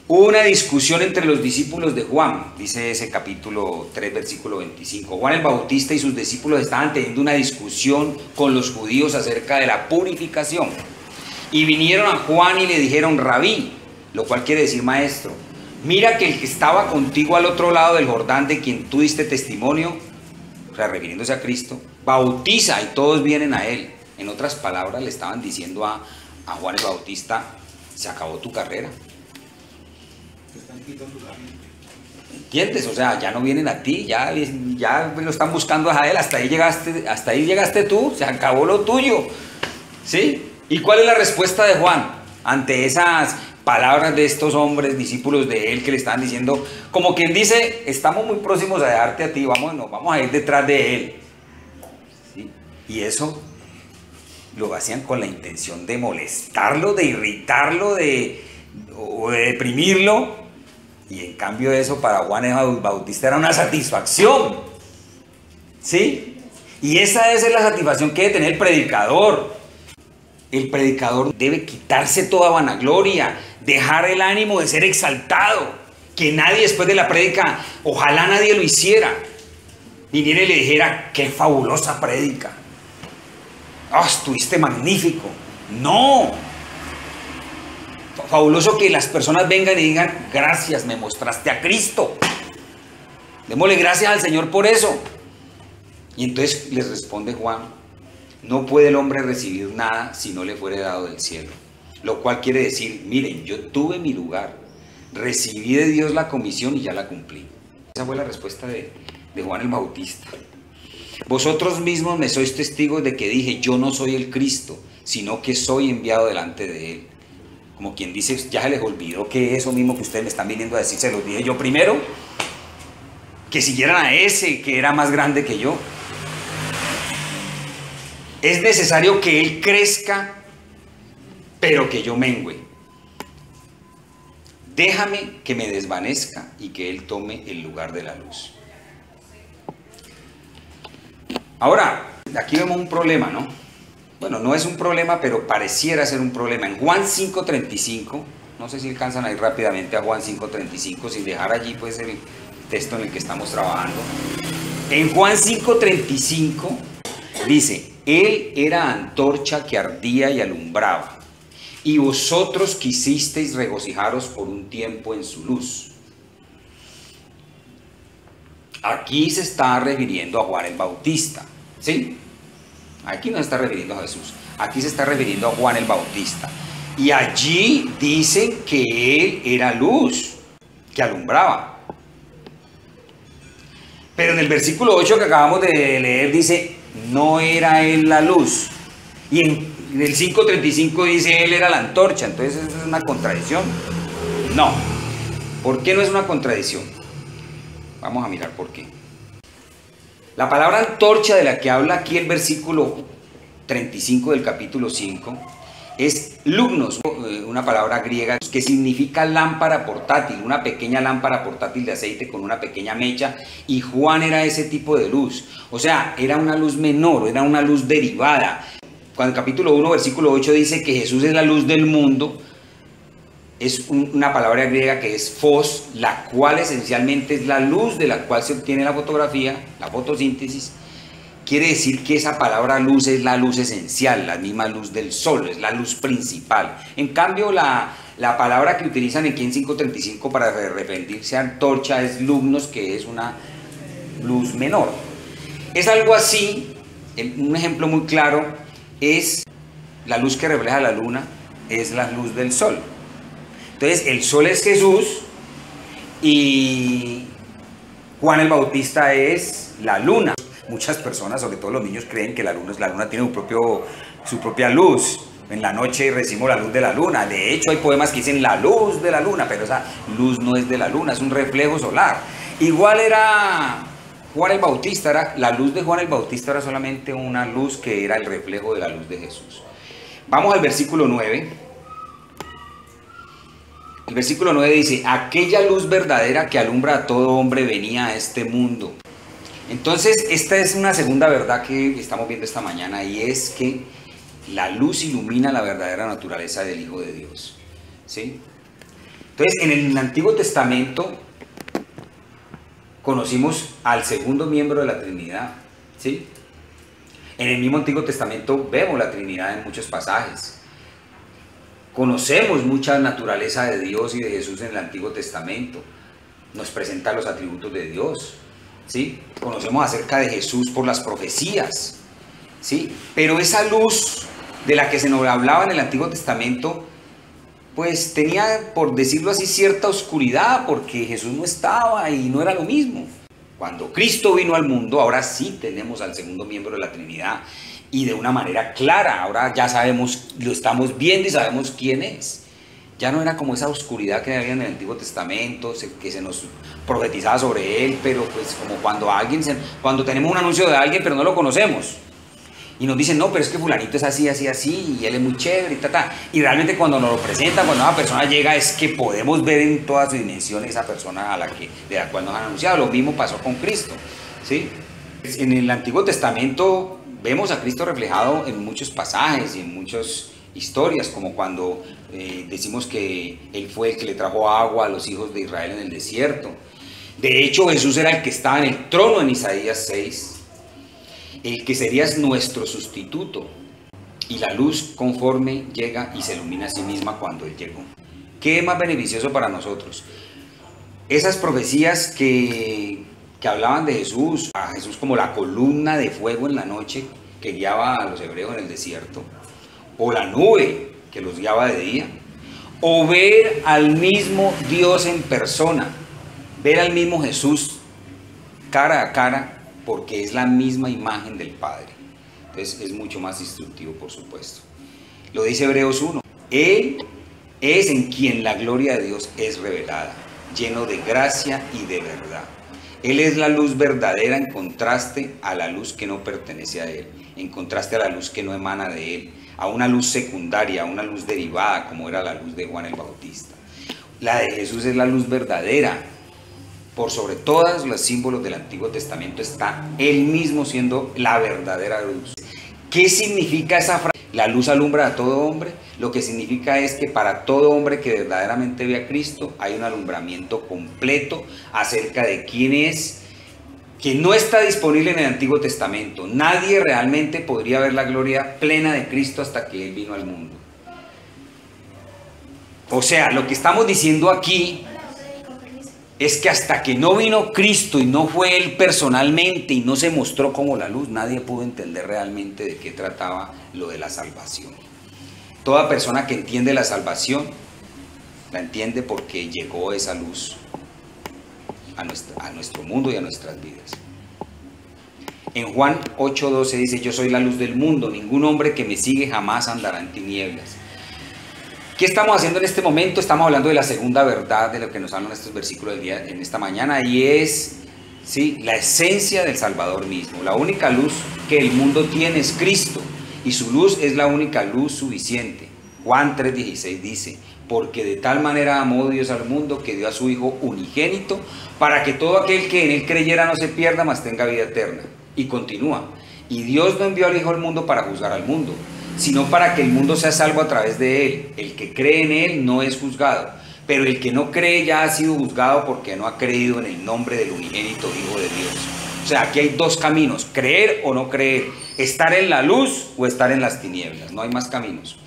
hubo una discusión entre los discípulos de Juan, dice ese capítulo 3, versículo 25. Juan el Bautista y sus discípulos estaban teniendo una discusión con los judíos acerca de la purificación. Y vinieron a Juan y le dijeron, Rabí, lo cual quiere decir maestro, mira que el que estaba contigo al otro lado del Jordán, de quien tú diste testimonio, o sea, refiriéndose a Cristo, bautiza y todos vienen a él. En otras palabras, le estaban diciendo a Juan el Bautista, se acabó tu carrera. Te están quitando la gente. ¿Entiendes? O sea, ya no vienen a ti, ya lo están buscando a él, hasta ahí llegaste tú, se acabó lo tuyo. ¿Sí? ¿Y cuál es la respuesta de Juan ante esas palabras de estos hombres, discípulos de él, que le estaban diciendo, como quien dice, estamos muy próximos a dejarte a ti, vamos a ir detrás de él? ¿Sí? Y eso lo hacían con la intención de molestarlo, de irritarlo, o de deprimirlo, y en cambio eso para Juan el Bautista era una satisfacción, ¿sí? Y esa es la satisfacción que debe tener el predicador. El predicador debe quitarse toda vanagloria, dejar el ánimo de ser exaltado, que nadie después de la prédica, ojalá nadie lo hiciera, viniera y le dijera, qué fabulosa prédica, estuviste magnífico. No, fabuloso que las personas vengan y digan, gracias, me mostraste a Cristo, démosle gracias al Señor por eso. Y entonces les responde Juan, no puede el hombre recibir nada si no le fuere dado del cielo. Lo cual quiere decir, miren, yo tuve mi lugar, recibí de Dios la comisión y ya la cumplí. Esa fue la respuesta de Juan el Bautista. Vosotros mismos me sois testigos de que dije, yo no soy el Cristo, sino que soy enviado delante de él. Como quien dice, ya se les olvidó que eso mismo que ustedes me están viniendo a decir, se los dije yo primero, que siguieran a ese que era más grande que yo. Es necesario que él crezca, pero que yo mengüe. Déjame que me desvanezca y que él tome el lugar de la luz. Ahora, aquí vemos un problema, ¿no? Bueno, no es un problema, pero pareciera ser un problema. En Juan 5:35, no sé si alcanzan a ir rápidamente a Juan 5:35, sin dejar allí pues el texto en el que estamos trabajando. En Juan 5:35 dice, él era antorcha que ardía y alumbraba, y vosotros quisisteis regocijaros por un tiempo en su luz. Aquí se está refiriendo a Juan el Bautista, ¿sí? Aquí no se está refiriendo a Jesús, aquí se está refiriendo a Juan el Bautista. Y allí dicen que él era luz, que alumbraba. Pero en el versículo 8 que acabamos de leer dice, no era él la luz. Y en el 5:35 dice, él era la antorcha. Entonces, ¿eso es una contradicción? No. ¿Por qué no es una contradicción? Vamos a mirar por qué. La palabra antorcha de la que habla aquí el versículo 35 del capítulo 5 es lugnos, una palabra griega que significa lámpara portátil, una pequeña lámpara portátil de aceite con una pequeña mecha, y Juan era ese tipo de luz, o sea, era una luz menor, era una luz derivada. Cuando el capítulo 1, versículo 8 dice que Jesús es la luz del mundo, es una palabra griega que es fos, la cual esencialmente es la luz de la cual se obtiene la fotografía, la fotosíntesis. Quiere decir que esa palabra luz es la luz esencial, la misma luz del sol, es la luz principal. En cambio, la palabra que utilizan aquí en 5:35 para referirse a antorcha es lugnos, que es una luz menor. Es algo así, un ejemplo muy claro es la luz que refleja la luna, es la luz del sol. Entonces, el sol es Jesús y Juan el Bautista es la luna. Muchas personas, sobre todo los niños, creen que la luna tiene su propia luz. En la noche recibimos la luz de la luna. De hecho, hay poemas que dicen la luz de la luna, pero esa luz no es de la luna, es un reflejo solar. Igual era Juan el Bautista, la luz de Juan el Bautista era solamente una luz que era el reflejo de la luz de Jesús. Vamos al versículo 9. El versículo 9 dice, aquella luz verdadera que alumbra a todo hombre venía a este mundo. Entonces, esta es una segunda verdad que estamos viendo esta mañana, y es que la luz ilumina la verdadera naturaleza del Hijo de Dios, ¿sí? Entonces, en el Antiguo Testamento conocimos al segundo miembro de la Trinidad, ¿sí? En el mismo Antiguo Testamento vemos la Trinidad en muchos pasajes. Conocemos mucha naturaleza de Dios y de Jesús en el Antiguo Testamento. Nos presenta los atributos de Dios, ¿sí? Conocemos acerca de Jesús por las profecías, ¿sí? Pero esa luz de la que se nos hablaba en el Antiguo Testamento, pues tenía, por decirlo así, cierta oscuridad, porque Jesús no estaba y no era lo mismo. Cuando Cristo vino al mundo, ahora sí tenemos al segundo miembro de la Trinidad, y de una manera clara. Ahora ya sabemos, lo estamos viendo y sabemos quién es. Ya no era como esa oscuridad que había en el Antiguo Testamento, que se nos profetizaba sobre él, pero pues como cuando tenemos un anuncio de alguien pero no lo conocemos. Y nos dicen, no, pero es que fulanito es así, así, así, y él es muy chévere, y ta. Y realmente cuando nos lo presentan, cuando una persona llega, es que podemos ver en todas sus dimensiones esa persona de la cual nos han anunciado. Lo mismo pasó con Cristo, ¿sí? En el Antiguo Testamento vemos a Cristo reflejado en muchos pasajes y en muchas historias, como cuando decimos que Él fue el que le trajo agua a los hijos de Israel en el desierto. De hecho, Jesús era el que estaba en el trono en Isaías 6, el que sería nuestro sustituto. Y la luz conforme llega y se ilumina a sí misma cuando Él llegó. ¿Qué es más beneficioso para nosotros? Esas profecías que hablaban de Jesús, a Jesús como la columna de fuego en la noche que guiaba a los hebreos en el desierto, o la nube que los guiaba de día, o ver al mismo Dios en persona, ver al mismo Jesús cara a cara, porque es la misma imagen del Padre. Entonces es mucho más instructivo, por supuesto. Lo dice Hebreos 1. Él es en quien la gloria de Dios es revelada, lleno de gracia y de verdad. Él es la luz verdadera en contraste a la luz que no pertenece a Él, en contraste a la luz que no emana de Él, a una luz secundaria, a una luz derivada, como era la luz de Juan el Bautista. La de Jesús es la luz verdadera. Por sobre todos los símbolos del Antiguo Testamento está Él mismo siendo la verdadera luz. ¿Qué significa esa frase? La luz alumbra a todo hombre. Lo que significa es que para todo hombre que verdaderamente ve a Cristo hay un alumbramiento completo acerca de quién es, que no está disponible en el Antiguo Testamento. Nadie realmente podría ver la gloria plena de Cristo hasta que Él vino al mundo. O sea, lo que estamos diciendo aquí es que hasta que no vino Cristo y no fue Él personalmente y no se mostró como la luz, nadie pudo entender realmente de qué trataba lo de la salvación. Toda persona que entiende la salvación, la entiende porque llegó esa luz a nuestro mundo y a nuestras vidas. En Juan 8:12 dice: yo soy la luz del mundo, ningún hombre que me sigue jamás andará en tinieblas. ¿Qué estamos haciendo en este momento? Estamos hablando de la segunda verdad de lo que nos hablan estos versículos del día, en esta mañana, y es, ¿sí?, la esencia del Salvador mismo. La única luz que el mundo tiene es Cristo, y su luz es la única luz suficiente. Juan 3:16 dice: porque de tal manera amó Dios al mundo que dio a su Hijo unigénito, para que todo aquel que en Él creyera no se pierda, mas tenga vida eterna. Y continúa: y Dios no envió al Hijo al mundo para juzgar al mundo, sino para que el mundo sea salvo a través de Él. El que cree en Él no es juzgado, pero el que no cree ya ha sido juzgado porque no ha creído en el nombre del unigénito Hijo de Dios. O sea, aquí hay dos caminos: creer o no creer, estar en la luz o estar en las tinieblas, no hay más caminos.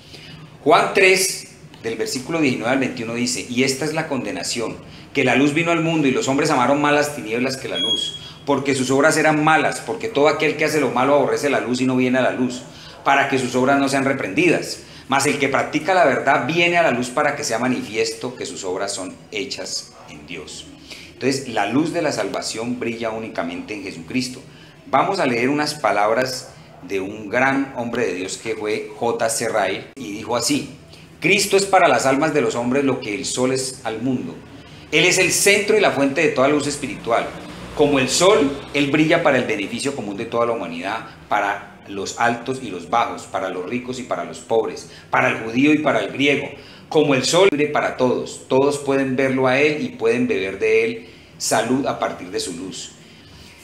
Juan 3, del versículo 19 al 21 dice: y esta es la condenación, que la luz vino al mundo y los hombres amaron más las tinieblas que la luz, porque sus obras eran malas, porque todo aquel que hace lo malo aborrece la luz y no viene a la luz, para que sus obras no sean reprendidas. Mas el que practica la verdad viene a la luz para que sea manifiesto que sus obras son hechas en Dios. Entonces, la luz de la salvación brilla únicamente en Jesucristo. Vamos a leer unas palabras de un gran hombre de Dios que fue J.C. Ryle, y dijo así: Cristo es para las almas de los hombres lo que el sol es al mundo. Él es el centro y la fuente de toda luz espiritual. Como el sol, Él brilla para el beneficio común de toda la humanidad, para los altos y los bajos, para los ricos y para los pobres, para el judío y para el griego. Como el sol, libre para todos. Todos pueden verlo a Él y pueden beber de Él salud a partir de su luz.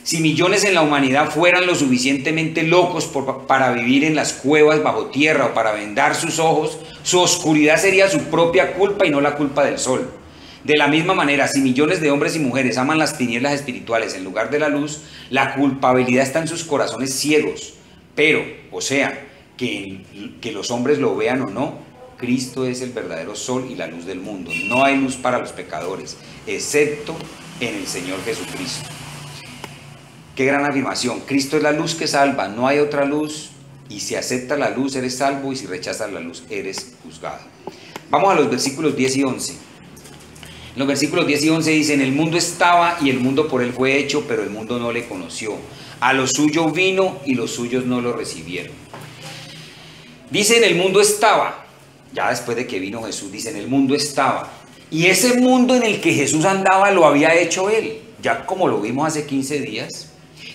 Si millones en la humanidad fueran lo suficientemente locos para vivir en las cuevas bajo tierra o para vendar sus ojos, su oscuridad sería su propia culpa y no la culpa del sol. De la misma manera, si millones de hombres y mujeres aman las tinieblas espirituales en lugar de la luz, la culpabilidad está en sus corazones ciegos. Pero, o sea, que los hombres lo vean o no, Cristo es el verdadero sol y la luz del mundo. No hay luz para los pecadores, excepto en el Señor Jesucristo. Qué gran afirmación. Cristo es la luz que salva, no hay otra luz, y si aceptas la luz eres salvo y si rechazas la luz eres juzgado. Vamos a los versículos 10 y 11. En los versículos 10 y 11 dicen: el mundo estaba y el mundo por él fue hecho, pero el mundo no le conoció. A lo suyo vino y los suyos no lo recibieron. Dice: en el mundo estaba. Ya después de que vino Jesús, dice: en el mundo estaba. Y ese mundo en el que Jesús andaba lo había hecho Él. Ya como lo vimos hace 15 días,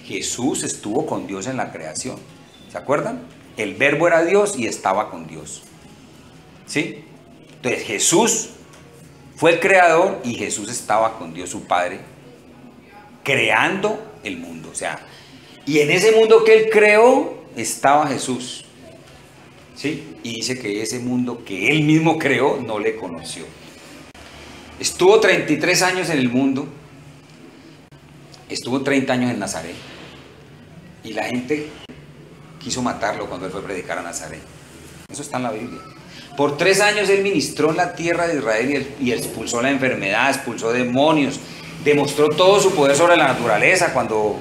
Jesús estuvo con Dios en la creación. ¿Se acuerdan? El verbo era Dios y estaba con Dios. ¿Sí? Entonces Jesús fue el creador y Jesús estaba con Dios su Padre, creando el mundo. O sea, y en ese mundo que Él creó estaba Jesús. ¿Sí? Y dice que ese mundo que Él mismo creó no le conoció. Estuvo 33 años en el mundo. Estuvo 30 años en Nazaret y la gente quiso matarlo cuando él fue a predicar a Nazaret. Eso está en la Biblia. Por 3 años él ministró en la tierra de Israel y expulsó la enfermedad, expulsó demonios, demostró todo su poder sobre la naturaleza cuando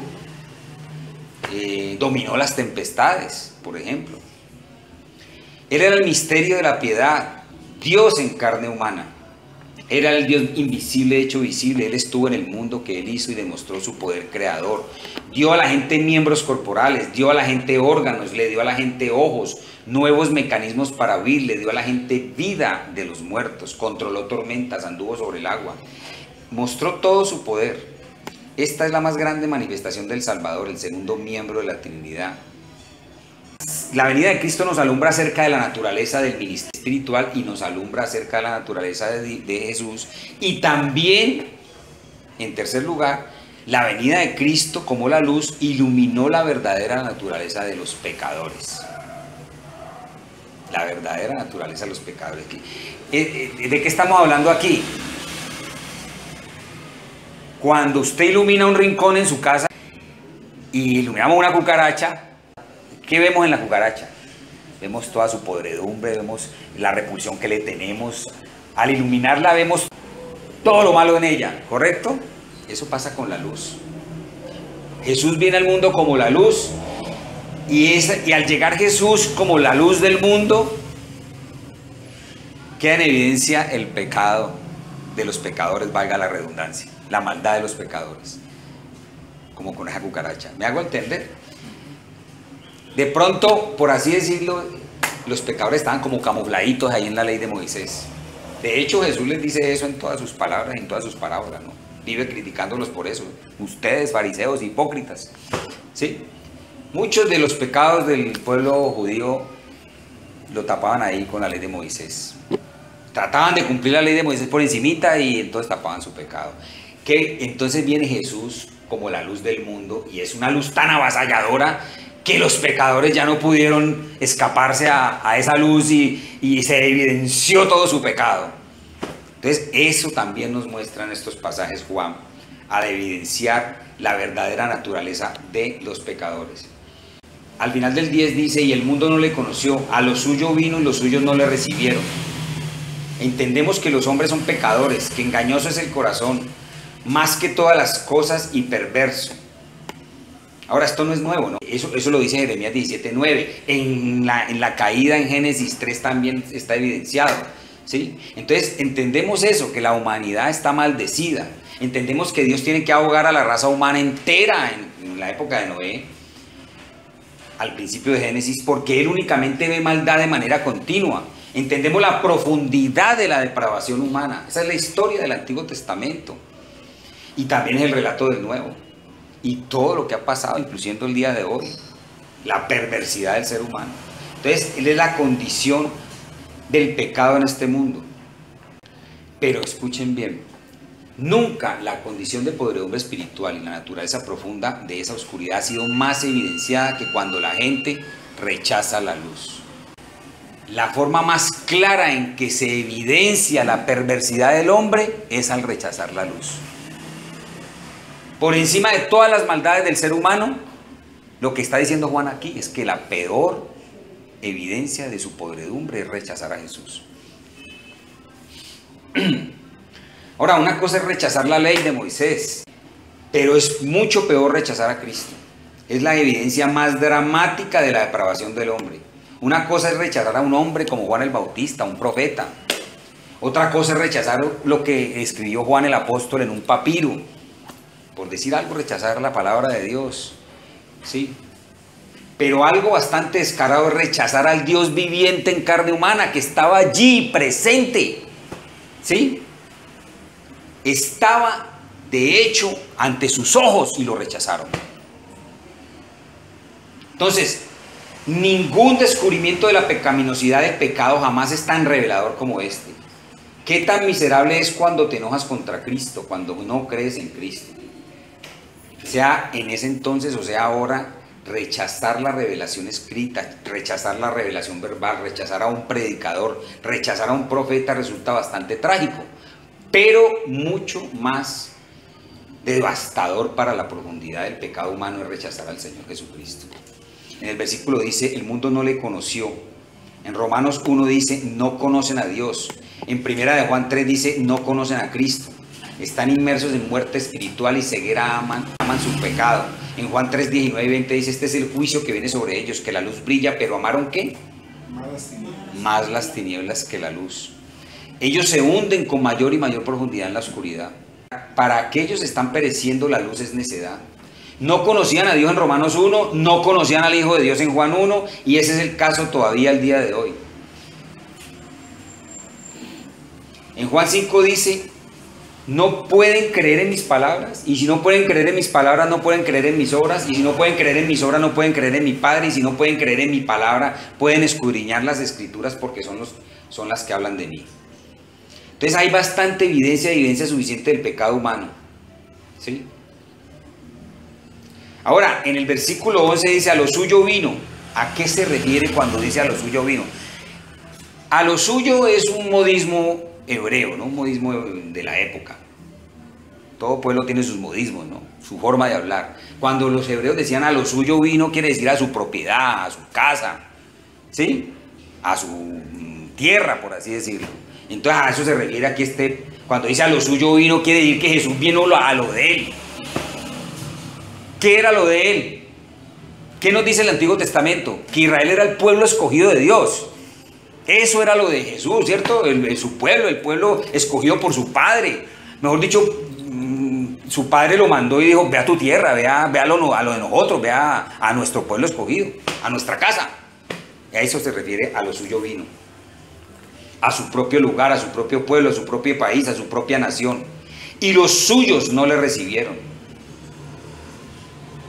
dominó las tempestades, por ejemplo. Él era el misterio de la piedad, Dios en carne humana. Era el Dios invisible hecho visible. Él estuvo en el mundo que él hizo y demostró su poder creador. Dio a la gente miembros corporales, dio a la gente órganos, le dio a la gente ojos, nuevos mecanismos para oír, le dio a la gente vida de los muertos, controló tormentas, anduvo sobre el agua, mostró todo su poder. Esta es la más grande manifestación del Salvador, el segundo miembro de la Trinidad. La venida de Cristo nos alumbra acerca de la naturaleza del ministerio espiritual y nos alumbra acerca de la naturaleza de Jesús. Y también, en tercer lugar, la venida de Cristo como la luz iluminó la verdadera naturaleza de los pecadores. La verdadera naturaleza de los pecadores. ¿De qué estamos hablando aquí? Cuando usted ilumina un rincón en su casa y iluminamos una cucaracha, ¿qué vemos en la cucaracha? Vemos toda su podredumbre, vemos la repulsión que le tenemos. Al iluminarla vemos todo lo malo en ella, ¿correcto? Eso pasa con la luz. Jesús viene al mundo como la luz y al llegar Jesús como la luz del mundo, queda en evidencia el pecado de los pecadores, valga la redundancia, la maldad de los pecadores, como con esa cucaracha. ¿Me hago entender? De pronto, por así decirlo, los pecadores estaban como camufladitos ahí en la ley de Moisés. De hecho, Jesús les dice eso en todas sus palabras, en todas sus parábolas, ¿no? Vive criticándolos por eso. Ustedes, fariseos, hipócritas. ¿Sí? Muchos de los pecados del pueblo judío lo tapaban ahí con la ley de Moisés. Trataban de cumplir la ley de Moisés por encimita y entonces tapaban su pecado. Que entonces viene Jesús como la luz del mundo y es una luz tan avasalladora que los pecadores ya no pudieron escaparse a esa luz y se evidenció todo su pecado. Entonces eso también nos muestra en estos pasajes Juan, al evidenciar la verdadera naturaleza de los pecadores. Al final del 10 dice, y el mundo no le conoció, a lo suyo vino y los suyos no le recibieron. Entendemos que los hombres son pecadores, que engañoso es el corazón, más que todas las cosas y perverso. Ahora, esto no es nuevo, ¿no? Eso lo dice Jeremías 17:9. En la caída en Génesis 3 también está evidenciado, ¿sí? Entonces, entendemos eso, que la humanidad está maldecida. Entendemos que Dios tiene que ahogar a la raza humana entera en la época de Noé, al principio de Génesis, porque Él únicamente ve maldad de manera continua. Entendemos la profundidad de la depravación humana. Esa es la historia del Antiguo Testamento. Y también es el relato del Nuevo. Y todo lo que ha pasado, incluyendo el día de hoy, la perversidad del ser humano. Entonces, él es la condición del pecado en este mundo. Pero escuchen bien, nunca la condición de podredumbre espiritual y la naturaleza profunda de esa oscuridad ha sido más evidenciada que cuando la gente rechaza la luz. La forma más clara en que se evidencia la perversidad del hombre es al rechazar la luz. Por encima de todas las maldades del ser humano, lo que está diciendo Juan aquí es que la peor evidencia de su podredumbre es rechazar a Jesús. Ahora, una cosa es rechazar la ley de Moisés, pero es mucho peor rechazar a Cristo. Es la evidencia más dramática de la depravación del hombre. Una cosa es rechazar a un hombre como Juan el Bautista, un profeta. Otra cosa es rechazar lo que escribió Juan el Apóstol en un papiro. Por decir algo, rechazar la palabra de Dios, ¿sí? Pero algo bastante descarado es rechazar al Dios viviente en carne humana que estaba allí presente, ¿sí? Estaba, de hecho, ante sus ojos y lo rechazaron. Entonces, ningún descubrimiento de la pecaminosidad del pecado jamás es tan revelador como este. ¿Qué tan miserable es cuando te enojas contra Cristo, cuando no crees en Cristo? Sea en ese entonces o sea ahora, rechazar la revelación escrita, rechazar la revelación verbal, rechazar a un predicador, rechazar a un profeta resulta bastante trágico, pero mucho más devastador para la profundidad del pecado humano es rechazar al Señor Jesucristo. En el versículo dice, el mundo no le conoció. En Romanos 1 dice, no conocen a Dios. En primera de Juan 3 dice, no conocen a Cristo. Están inmersos en muerte espiritual y ceguera, aman su pecado. En Juan 3, 19 y 20 dice, este es el juicio que viene sobre ellos, que la luz brilla, pero amaron ¿qué? Más las tinieblas que la luz. Ellos se hunden con mayor y mayor profundidad en la oscuridad. Para aquellos que están pereciendo, la luz es necedad. No conocían a Dios en Romanos 1, no conocían al Hijo de Dios en Juan 1, y ese es el caso todavía al día de hoy. En Juan 5 dice, no pueden creer en mis palabras, y si no pueden creer en mis palabras, no pueden creer en mis obras, y si no pueden creer en mis obras, no pueden creer en mi Padre, y si no pueden creer en mi palabra, pueden escudriñar las Escrituras porque son las que hablan de mí. Entonces hay bastante evidencia suficiente del pecado humano, ¿sí? Ahora, en el versículo 11 dice, a lo suyo vino. ¿A qué se refiere cuando dice a lo suyo vino? A lo suyo es un modismo hebreo, ¿no? Un modismo de la época. Todo pueblo tiene sus modismos, ¿no? Su forma de hablar. Cuando los hebreos decían a lo suyo vino, quiere decir a su propiedad, a su casa, ¿sí? A su tierra, por así decirlo. Entonces a eso se refiere aquí cuando dice a lo suyo vino, quiere decir que Jesús vino a lo de él. ¿Qué era lo de él? ¿Qué nos dice el Antiguo Testamento? Que Israel era el pueblo escogido de Dios. Eso era lo de Jesús, ¿cierto? Su pueblo, el pueblo escogido por su padre. Mejor dicho, su padre lo mandó y dijo, ve a tu tierra, ve a lo de nosotros, ve a nuestro pueblo escogido, a nuestra casa. Y a eso se refiere a lo suyo vino. A su propio lugar, a su propio pueblo, a su propio país, a su propia nación. Y los suyos no le recibieron.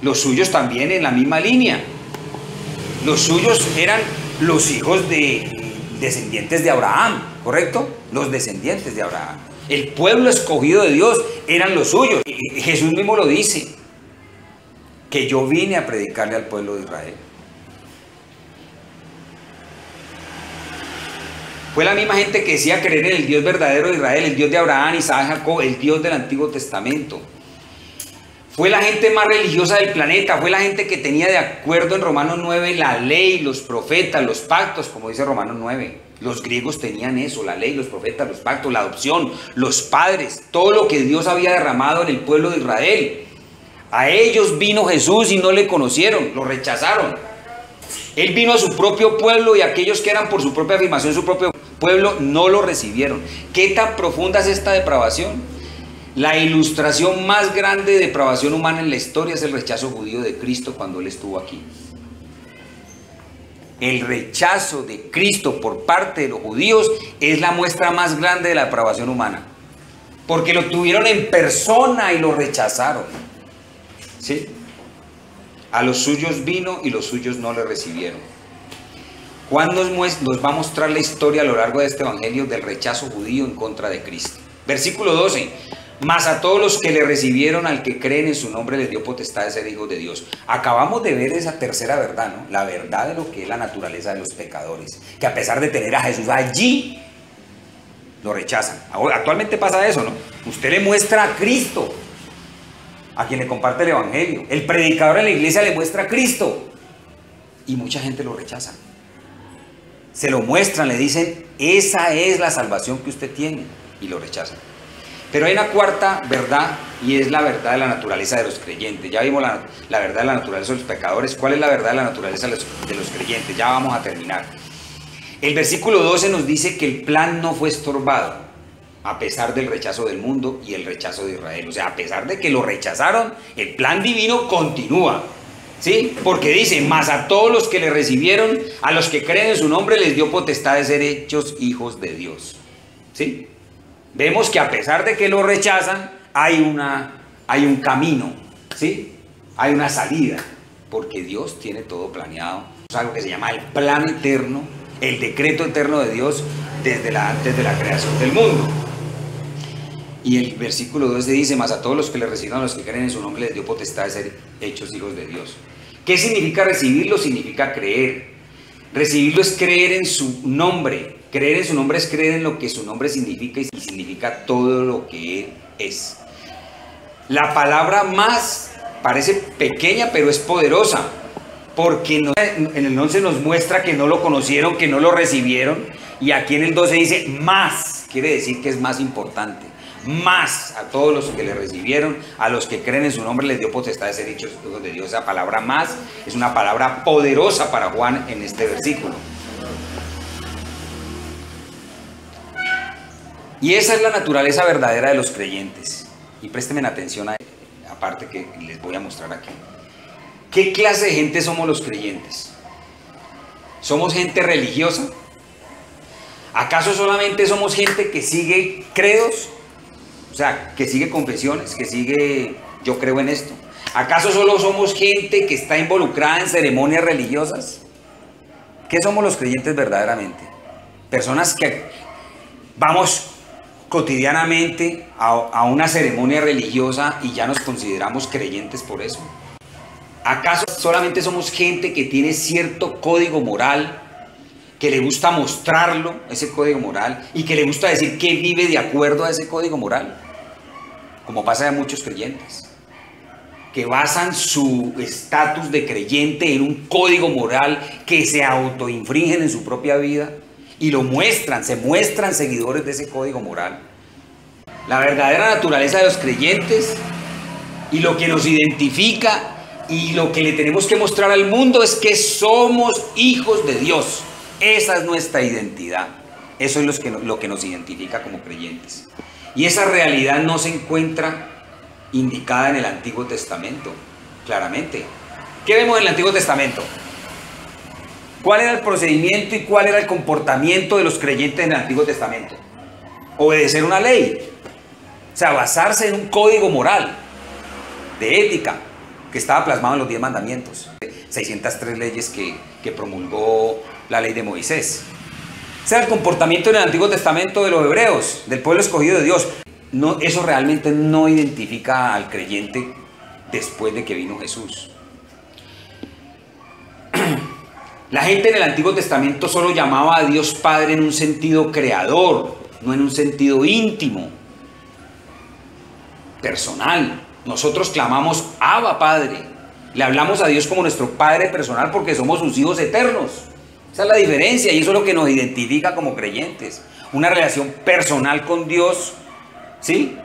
Los suyos también en la misma línea. Los suyos eran los hijos descendientes de Abraham, ¿correcto? Los descendientes de Abraham. El pueblo escogido de Dios eran los suyos. Y Jesús mismo lo dice, que yo vine a predicarle al pueblo de Israel. Fue la misma gente que decía creer en el Dios verdadero de Israel, el Dios de Abraham, Isaac, Jacob, el Dios del Antiguo Testamento. Fue la gente más religiosa del planeta, fue la gente que tenía de acuerdo en Romanos 9 la ley, los profetas, los pactos, como dice Romanos 9. Los griegos tenían eso, la ley, los profetas, los pactos, la adopción, los padres, todo lo que Dios había derramado en el pueblo de Israel. A ellos vino Jesús y no le conocieron, lo rechazaron. Él vino a su propio pueblo y aquellos que eran por su propia afirmación, su propio pueblo, no lo recibieron. ¿Qué tan profunda es esta depravación? La ilustración más grande de depravación humana en la historia es el rechazo judío de Cristo cuando Él estuvo aquí. El rechazo de Cristo por parte de los judíos es la muestra más grande de la depravación humana. Porque lo tuvieron en persona y lo rechazaron. ¿Sí? A los suyos vino y los suyos no le recibieron. Juan nos va a mostrar la historia a lo largo de este evangelio del rechazo judío en contra de Cristo. Versículo 12. Mas a todos los que le recibieron, al que creen en su nombre, les dio potestad de ser hijos de Dios. Acabamos de ver esa tercera verdad, ¿no? La verdad de lo que es la naturaleza de los pecadores. Que a pesar de tener a Jesús allí, lo rechazan. Ahora, actualmente pasa eso, ¿no? Usted le muestra a Cristo a quien le comparte el evangelio. El predicador en la iglesia le muestra a Cristo y mucha gente lo rechaza. Se lo muestran, le dicen, esa es la salvación que usted tiene, y lo rechazan. Pero hay una cuarta verdad, y es la verdad de la naturaleza de los creyentes. Ya vimos la verdad de la naturaleza de los pecadores. ¿Cuál es la verdad de la naturaleza de los creyentes? Ya vamos a terminar. El versículo 12 nos dice que el plan no fue estorbado, a pesar del rechazo del mundo y el rechazo de Israel. O sea, a pesar de que lo rechazaron, el plan divino continúa. ¿Sí? Porque dice, mas a todos los que le recibieron, a los que creen en su nombre, les dio potestad de ser hechos hijos de Dios. ¿Sí? Vemos que a pesar de que lo rechazan, hay un camino, ¿sí? Hay una salida, porque Dios tiene todo planeado. Es algo que se llama el plan eterno, el decreto eterno de Dios antes de la creación del mundo. Y el versículo 12 dice, mas a todos los que le recibieron, a los que creen en su nombre, les dio potestad de ser hechos hijos de Dios. ¿Qué significa recibirlo? Significa creer. Recibirlo es creer en su nombre. Creer en su nombre es creer en lo que su nombre significa y significa todo lo que Él es. La palabra más parece pequeña, pero es poderosa, porque en el 11 nos muestra que no lo conocieron, que no lo recibieron, y aquí en el 12 dice más, quiere decir que es más importante. Más a todos los que le recibieron, a los que creen en su nombre les dio potestad de ser hechos hijos de Dios. Esa palabra más es una palabra poderosa para Juan en este versículo. Y esa es la naturaleza verdadera de los creyentes. Y préstenme atención a la parte que les voy a mostrar aquí. ¿Qué clase de gente somos los creyentes? ¿Somos gente religiosa? ¿Acaso solamente somos gente que sigue credos? O sea, que sigue confesiones, que sigue yo creo en esto. ¿Acaso solo somos gente que está involucrada en ceremonias religiosas? ¿Qué somos los creyentes verdaderamente? Personas que vamos cotidianamente a una ceremonia religiosa y ya nos consideramos creyentes por eso. ¿Acaso solamente somos gente que tiene cierto código moral, que le gusta mostrarlo, ese código moral, y que le gusta decir que vive de acuerdo a ese código moral? Como pasa de muchos creyentes, que basan su estatus de creyente en un código moral que se autoinfringen en su propia vida y lo muestran, se muestran seguidores de ese código moral. La verdadera naturaleza de los creyentes y lo que nos identifica y lo que le tenemos que mostrar al mundo es que somos hijos de Dios. Esa es nuestra identidad. Eso es lo que nos identifica como creyentes. Y esa realidad no se encuentra indicada en el Antiguo Testamento, claramente. ¿Qué vemos en el Antiguo Testamento? ¿Cuál era el procedimiento y cuál era el comportamiento de los creyentes en el Antiguo Testamento? Obedecer una ley. O sea, basarse en un código moral, de ética, que estaba plasmado en los 10 mandamientos. 603 leyes que promulgó la ley de Moisés. Ese era el comportamiento en el Antiguo Testamento de los hebreos, del pueblo escogido de Dios. No, eso realmente no identifica al creyente después de que vino Jesús. La gente en el Antiguo Testamento solo llamaba a Dios Padre en un sentido creador, no en un sentido íntimo, personal. Nosotros clamamos Abba Padre. Le hablamos a Dios como nuestro Padre personal porque somos sus hijos eternos. Esa es la diferencia y eso es lo que nos identifica como creyentes. Una relación personal con Dios, ¿sí?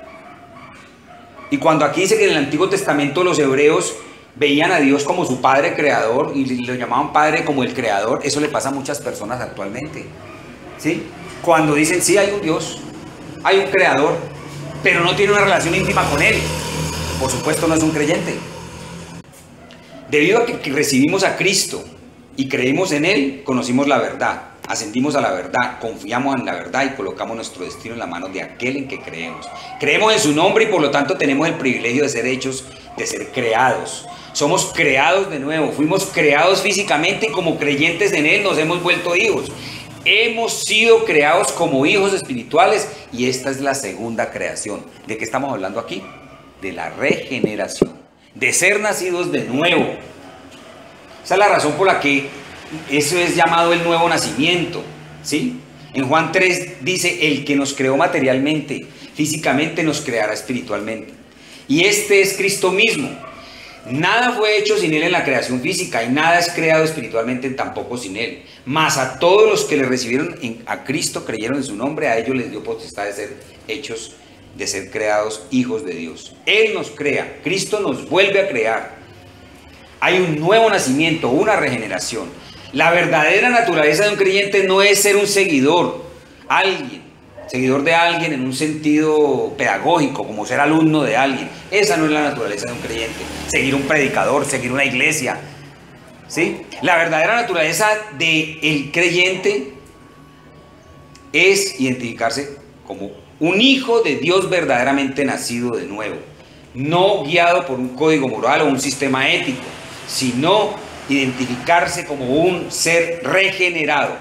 Y cuando aquí dice que en el Antiguo Testamento los hebreos veían a Dios como su Padre Creador y lo llamaban Padre como el Creador, eso le pasa a muchas personas actualmente, ¿sí? Cuando dicen, sí, hay un Dios, hay un Creador, pero no tiene una relación íntima con Él, por supuesto no es un creyente. Debido a que recibimos a Cristo y creímos en Él, conocimos la verdad, ascendimos a la verdad, confiamos en la verdad y colocamos nuestro destino en las manos de aquel en que creemos. Creemos en su nombre y por lo tanto tenemos el privilegio de ser hechos, de ser creados. Somos creados de nuevo, fuimos creados físicamente y como creyentes en Él nos hemos vuelto hijos. Hemos sido creados como hijos espirituales y esta es la segunda creación. ¿De qué estamos hablando aquí? De la regeneración, de ser nacidos de nuevo. Esa es la razón por la que eso es llamado el nuevo nacimiento, ¿sí? En Juan 3 dice, el que nos creó materialmente, físicamente nos creará espiritualmente. Y este es Cristo mismo. Nada fue hecho sin Él en la creación física y nada es creado espiritualmente tampoco sin Él. Mas a todos los que le recibieron a Cristo, creyeron en su nombre, a ellos les dio potestad de ser hechos, de ser creados hijos de Dios. Él nos crea, Cristo nos vuelve a crear. Hay un nuevo nacimiento, una regeneración. La verdadera naturaleza de un creyente no es ser un seguidor, seguidor de alguien en un sentido pedagógico, como ser alumno de alguien. Esa no es la naturaleza de un creyente. Seguir un predicador, seguir una iglesia, ¿sí? La verdadera naturaleza del creyente es identificarse como un hijo de Dios verdaderamente nacido de nuevo, no guiado por un código moral o un sistema ético, sino identificarse como un ser regenerado.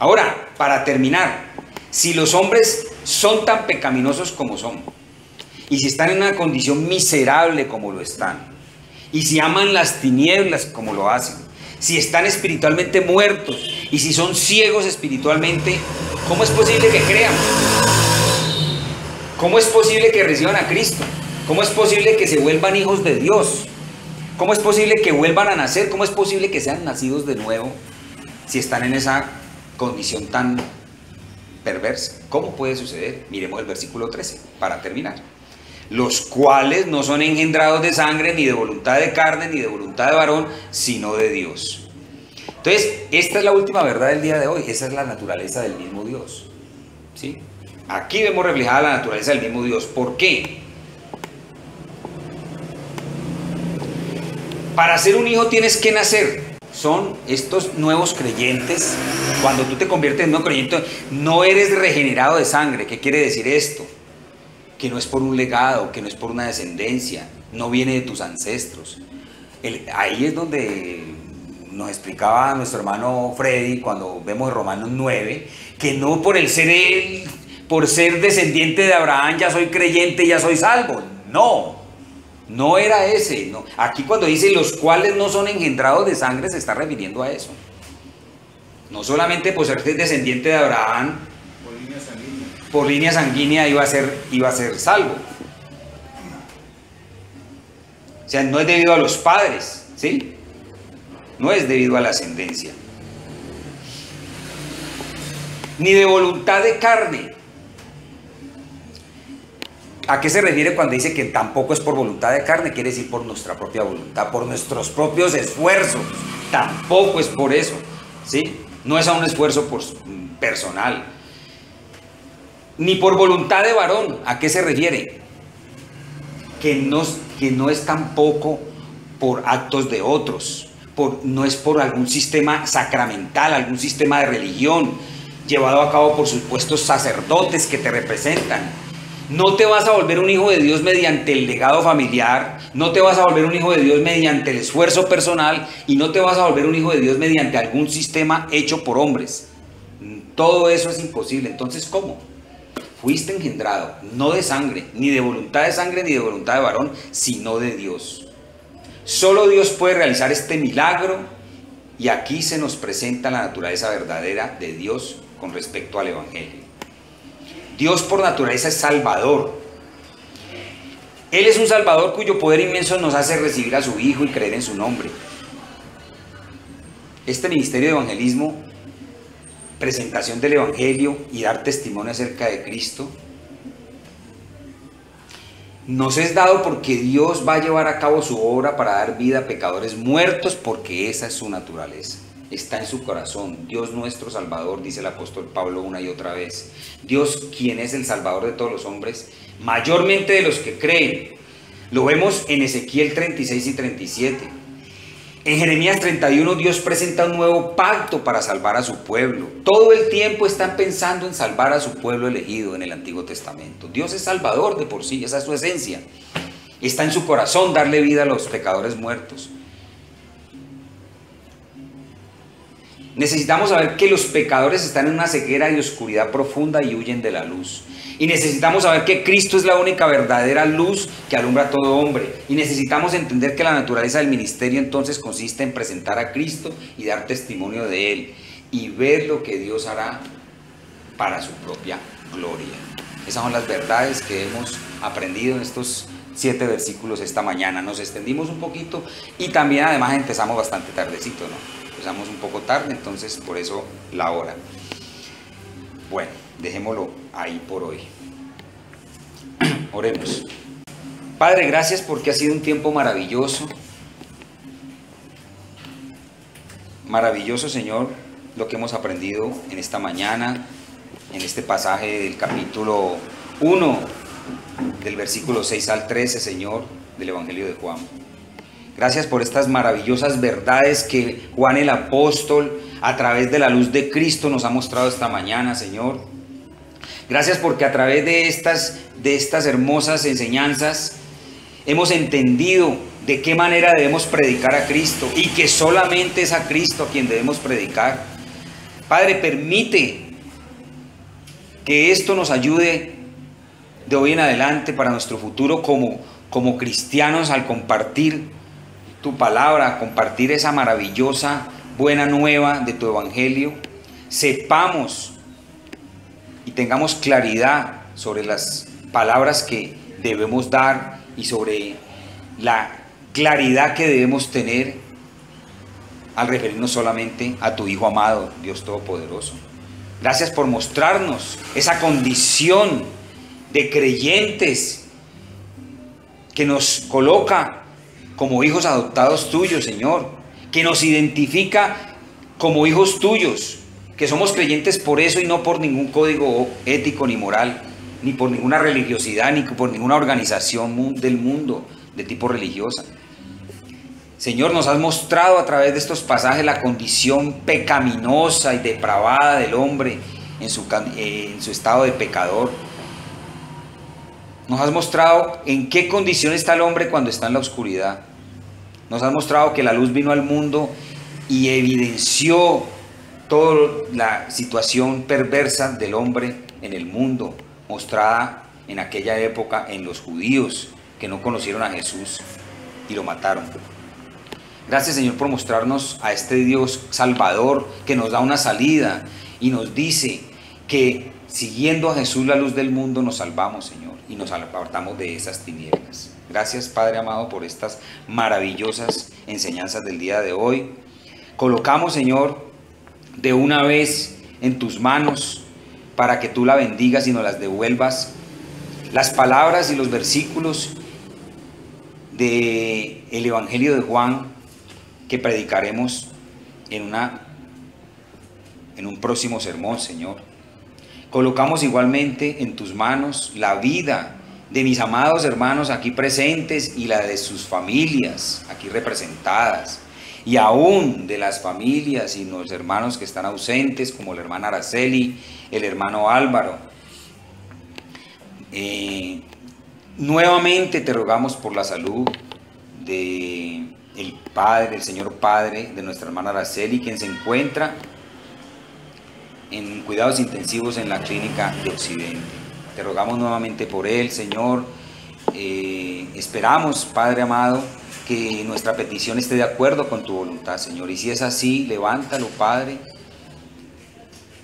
Ahora, para terminar, si los hombres son tan pecaminosos como son, y si están en una condición miserable como lo están, y si aman las tinieblas como lo hacen, si están espiritualmente muertos, y si son ciegos espiritualmente, ¿cómo es posible que crean? ¿Cómo es posible que reciban a Cristo? ¿Cómo es posible que se vuelvan hijos de Dios? ¿Cómo es posible que vuelvan a nacer? ¿Cómo es posible que sean nacidos de nuevo si están en esa condición tan perversa? ¿Cómo puede suceder? Miremos el versículo 13 para terminar. Los cuales no son engendrados de sangre, ni de voluntad de carne, ni de voluntad de varón, sino de Dios. Entonces, esta es la última verdad del día de hoy. Esa es la naturaleza del mismo Dios, ¿sí? Aquí vemos reflejada la naturaleza del mismo Dios. ¿Por qué? Para ser un hijo tienes que nacer. Son estos nuevos creyentes. Cuando tú te conviertes en nuevo creyente, no eres regenerado de sangre. ¿Qué quiere decir esto? Que no es por un legado, que no es por una descendencia, no viene de tus ancestros. Ahí es donde nos explicaba nuestro hermano Freddy, cuando vemos Romanos 9, que no por el ser él, por ser descendiente de Abraham, ya soy creyente, ya soy salvo. No, no era ese. No. Aquí cuando dice los cuales no son engendrados de sangre, se está refiriendo a eso. No solamente por ser descendiente de Abraham, por línea sanguínea iba a ser salvo. O sea, no es debido a los padres, ¿sí? No es debido a la ascendencia. Ni de voluntad de carne. ¿A qué se refiere cuando dice que tampoco es por voluntad de carne? Quiere decir por nuestra propia voluntad, por nuestros propios esfuerzos. Tampoco es por eso, ¿sí? No es a un esfuerzo personal. Ni por voluntad de varón. ¿A qué se refiere? Que no es tampoco por actos de otros, no es por algún sistema sacramental, algún sistema de religión llevado a cabo por supuestos sacerdotes que te representan. No te vas a volver un hijo de Dios mediante el legado familiar, no te vas a volver un hijo de Dios mediante el esfuerzo personal y no te vas a volver un hijo de Dios mediante algún sistema hecho por hombres. Todo eso es imposible. Entonces, ¿cómo? Fuiste engendrado, no de sangre, ni de voluntad de sangre, ni de voluntad de varón, sino de Dios. Solo Dios puede realizar este milagro y aquí se nos presenta la naturaleza verdadera de Dios con respecto al Evangelio. Dios por naturaleza es Salvador. Él es un Salvador cuyo poder inmenso nos hace recibir a su Hijo y creer en su nombre. Este ministerio de evangelismo, presentación del Evangelio y dar testimonio acerca de Cristo, nos es dado porque Dios va a llevar a cabo su obra para dar vida a pecadores muertos, porque esa es su naturaleza. Está en su corazón. Dios nuestro Salvador, dice el apóstol Pablo una y otra vez. Dios, quien es el Salvador de todos los hombres, mayormente de los que creen. Lo vemos en Ezequiel 36 y 37. En Jeremías 31 Dios presenta un nuevo pacto para salvar a su pueblo. Todo el tiempo están pensando en salvar a su pueblo elegido en el Antiguo Testamento. Dios es Salvador de por sí, esa es su esencia. Está en su corazón darle vida a los pecadores muertos. Necesitamos saber que los pecadores están en una ceguera y oscuridad profunda y huyen de la luz. Y necesitamos saber que Cristo es la única verdadera luz que alumbra a todo hombre. Y necesitamos entender que la naturaleza del ministerio entonces consiste en presentar a Cristo y dar testimonio de Él. Y ver lo que Dios hará para su propia gloria. Esas son las verdades que hemos aprendido en estos 7 versículos esta mañana. Nos extendimos un poquito y también además empezamos bastante tardecito, ¿no? Empezamos un poco tarde, entonces por eso la hora. Bueno, dejémoslo ahí por hoy. Oremos. Padre, gracias porque ha sido un tiempo maravilloso. Maravilloso, Señor, lo que hemos aprendido en esta mañana, en este pasaje del capítulo 1, del versículo 6 al 13, Señor, del Evangelio de Juan. Gracias por estas maravillosas verdades que Juan el apóstol, a través de la luz de Cristo, nos ha mostrado esta mañana, Señor. Gracias porque a través de estas hermosas enseñanzas hemos entendido de qué manera debemos predicar a Cristo y que solamente es a Cristo a quien debemos predicar. Padre, permite que esto nos ayude de hoy en adelante para nuestro futuro como cristianos al compartir tu palabra, compartir esa maravillosa buena nueva de tu evangelio. Sepamos y tengamos claridad sobre las palabras que debemos dar y sobre la claridad que debemos tener al referirnos solamente a tu Hijo amado, Dios Todopoderoso. Gracias por mostrarnos esa condición de creyentes que nos coloca como hijos adoptados tuyos, Señor, que nos identifica como hijos tuyos, que somos creyentes por eso y no por ningún código ético ni moral, ni por ninguna religiosidad, ni por ninguna organización del mundo de tipo religiosa. Señor, nos has mostrado a través de estos pasajes la condición pecaminosa y depravada del hombre en su estado de pecador. Nos has mostrado en qué condición está el hombre cuando está en la oscuridad. Nos has mostrado que la luz vino al mundo y evidenció toda la situación perversa del hombre en el mundo, mostrada en aquella época en los judíos que no conocieron a Jesús y lo mataron. Gracias, Señor, por mostrarnos a este Dios Salvador que nos da una salida y nos dice que siguiendo a Jesús, la luz del mundo, nos salvamos, Señor, y nos apartamos de esas tinieblas. Gracias, Padre amado, por estas maravillosas enseñanzas del día de hoy. Colocamos, Señor, de una vez en tus manos para que tú la bendigas y nos las devuelvas las palabras y los versículos del Evangelio de Juan que predicaremos en un próximo sermón, Señor. Colocamos igualmente en tus manos la vida de mis amados hermanos aquí presentes y la de sus familias aquí representadas, y aún de las familias y los hermanos que están ausentes, como la hermana Araceli, el hermano Álvaro. Nuevamente te rogamos por la salud de el Señor Padre de nuestra hermana Araceli, quien se encuentra en cuidados intensivos en la clínica de Occidente. Te rogamos nuevamente por él, Señor. Esperamos, Padre amado, que nuestra petición esté de acuerdo con tu voluntad, Señor. Y si es así, levántalo, Padre.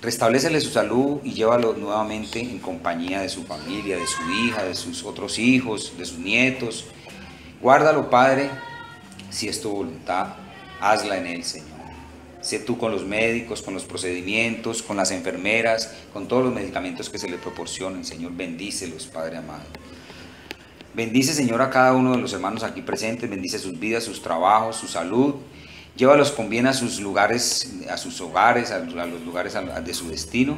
Restablécele su salud y llévalo nuevamente en compañía de su familia, de su hija, de sus otros hijos, de sus nietos. Guárdalo, Padre. Si es tu voluntad, hazla en él, Señor. Sé tú con los médicos, con los procedimientos, con las enfermeras, con todos los medicamentos que se le proporcionen, Señor. Bendícelos, Padre amado. Bendice, Señor, a cada uno de los hermanos aquí presentes. Bendice sus vidas, sus trabajos, su salud. Llévalos con bien a sus lugares, a sus hogares, a los lugares de su destino.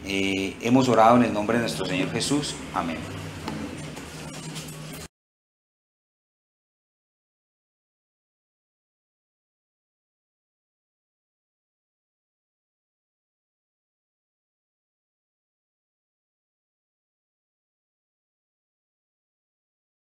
Hemos orado en el nombre de nuestro Señor Jesús. Amén.